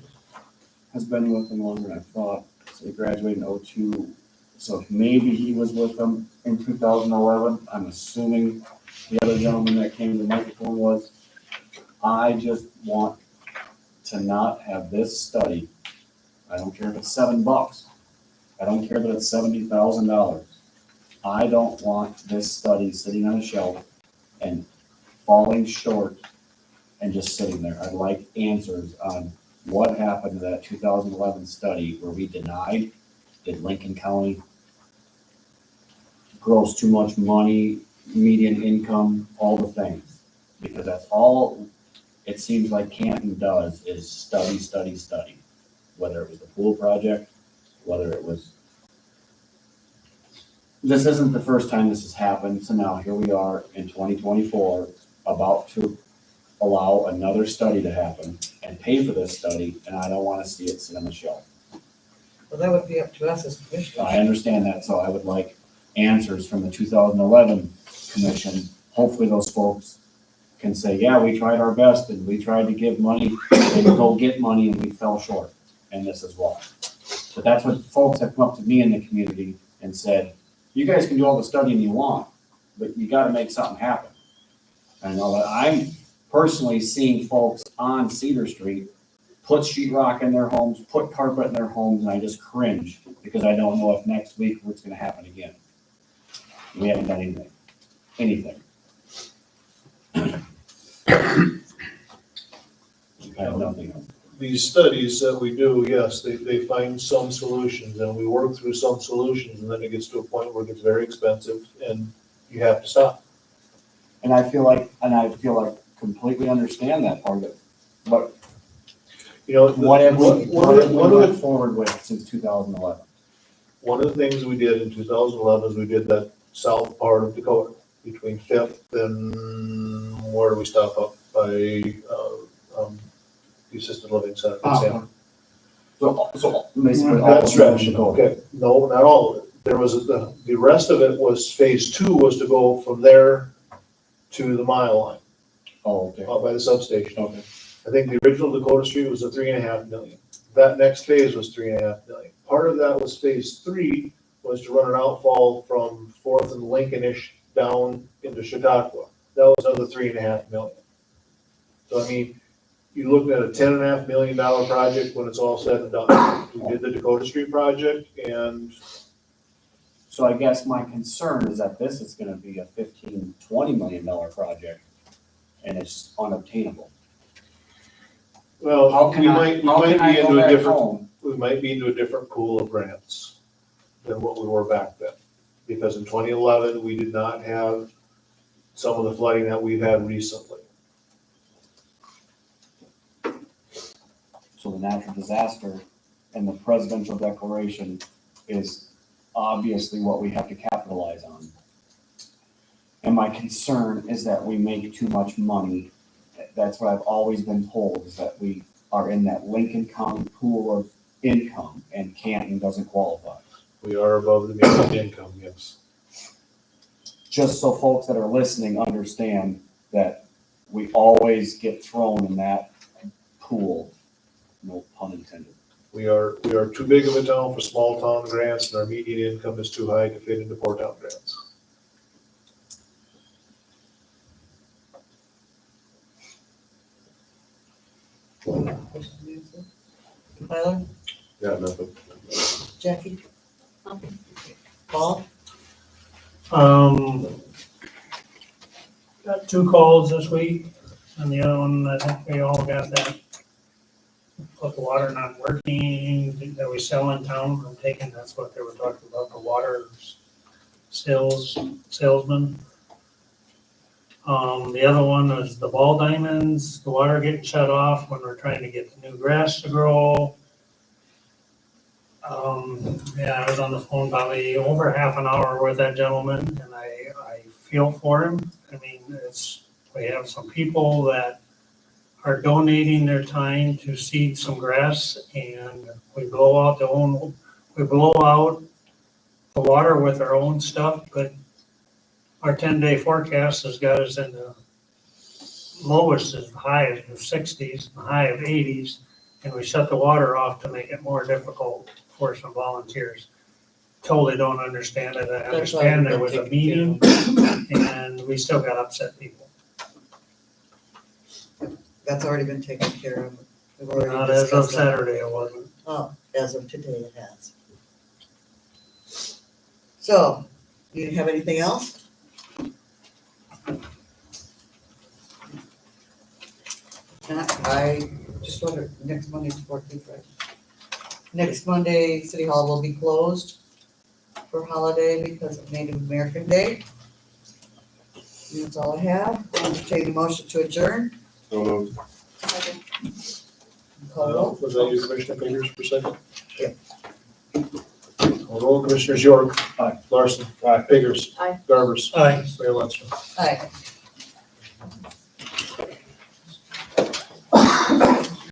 has been with them longer than I thought, so he graduated in '02, so maybe he was with them in 2011. I'm assuming the other gentleman that came to the microphone was. I just want to not have this study. I don't care if it's $7. I don't care that it's $70,000. I don't want this study sitting on a shelf and falling short and just sitting there. I'd like answers on what happened to that 2011 study where we denied, did Lincoln County gross too much money, median income, all the things. Because that's all it seems like Canton does is study, study, study. Whether it was the pool project, whether it was. This isn't the first time this has happened, so now here we are in 2024, about to allow another study to happen and pay for this study, and I don't want to see it sit on the shelf. Well, that would be up to us as commissioners. I understand that, so I would like answers from the 2011 commission. Hopefully those folks can say, yeah, we tried our best and we tried to give money and go get money and we fell short, and this is why. But that's what folks have come up to me in the community and said, you guys can do all the studying you want, but you gotta make something happen. I know that I'm personally seeing folks on Cedar Street put sheetrock in their homes, put carpet in their homes, and I just cringe because I don't know if next week what's gonna happen again. We haven't done anything. I have nothing else. These studies that we do, yes, they find some solutions and we work through some solutions and then it gets to a point where it gets very expensive and you have to stop. And I feel like completely understand that part of it, but You know, what have we one of the went forward with since 2011? One of the things we did in 2011 is we did that south part of Dakota between Fifth and where do we stop up by the assisted living center. So basically all That of stretch, Dakota. okay, no, not all of it. There was, the rest of it was phase two was to go from there to the mile line, Oh, okay. out by the substation. Okay. I think the original Dakota Street was a 3.5 million. That next phase was 3.5 million. Part of that was phase three, was to run an outfall from Fourth and Lincoln-ish down into Chautauqua. That was another 3.5 million. So I mean, you're looking at a $10.5 million project when it's all said and done. We did the Dakota Street project and So I guess my concern is that this is gonna be a $15-20 million project and it's unobtainable. well, How can we I, might how can I be go into a back different, home? we might be into a different pool of grants than what we were back then. Because in 2011, we did not have some of the flooding that we've had recently. So the natural disaster and the presidential declaration is obviously what we have to capitalize on. And my concern is that we make too much money. That's what I've always been told, is that we are in that Lincoln County pool of income and Canton doesn't qualify. We are above the median income, yes. Just so folks that are listening understand that we always get thrown in that pool, no pun intended. We are too big of a town for small town grants, and our median income is too high to fit into poor town grants. Question and answer? Tyler, Yeah, nothing. Jackie, Okay. Paul? Got 2 calls this week, and the other one, I think we all got that. About the water not working, that we sell in town, I'm taking, that's what they were talking about, the water salesman. The other one is the ball diamonds, the water getting shut off when we're trying to get the new grass to grow. Yeah, I was on the phone probably over half an hour with that gentleman, and I feel for him. I mean, we have some people that are donating their time to seed some grass, and we blow out the water with our own stuff, but our 10-day forecast has got us in the lowest is high of the 60s, the high of 80s, and we shut the water off to make it more difficult for some volunteers. Totally don't understand it. I That's why understand we've there been was a taking meeting, and we still got upset people. That's already been taken care of. We've already Not as of discussed that. Saturday, it wasn't. Oh, as of today it has. So, you have anything else? I just wonder, next Monday's 14th, right? Next Monday, City Hall will be closed for holiday because of Native American Day. And that's all I have. I'll entertain a motion to adjourn. So moved. Second. Call roll. Was that you, Commissioner Fingers, for a second? Yep. Call roll, Commissioners York. Aye. Larson. Fingers. Aye. Garbers. Aye. Mayor Lundstrom. Aye.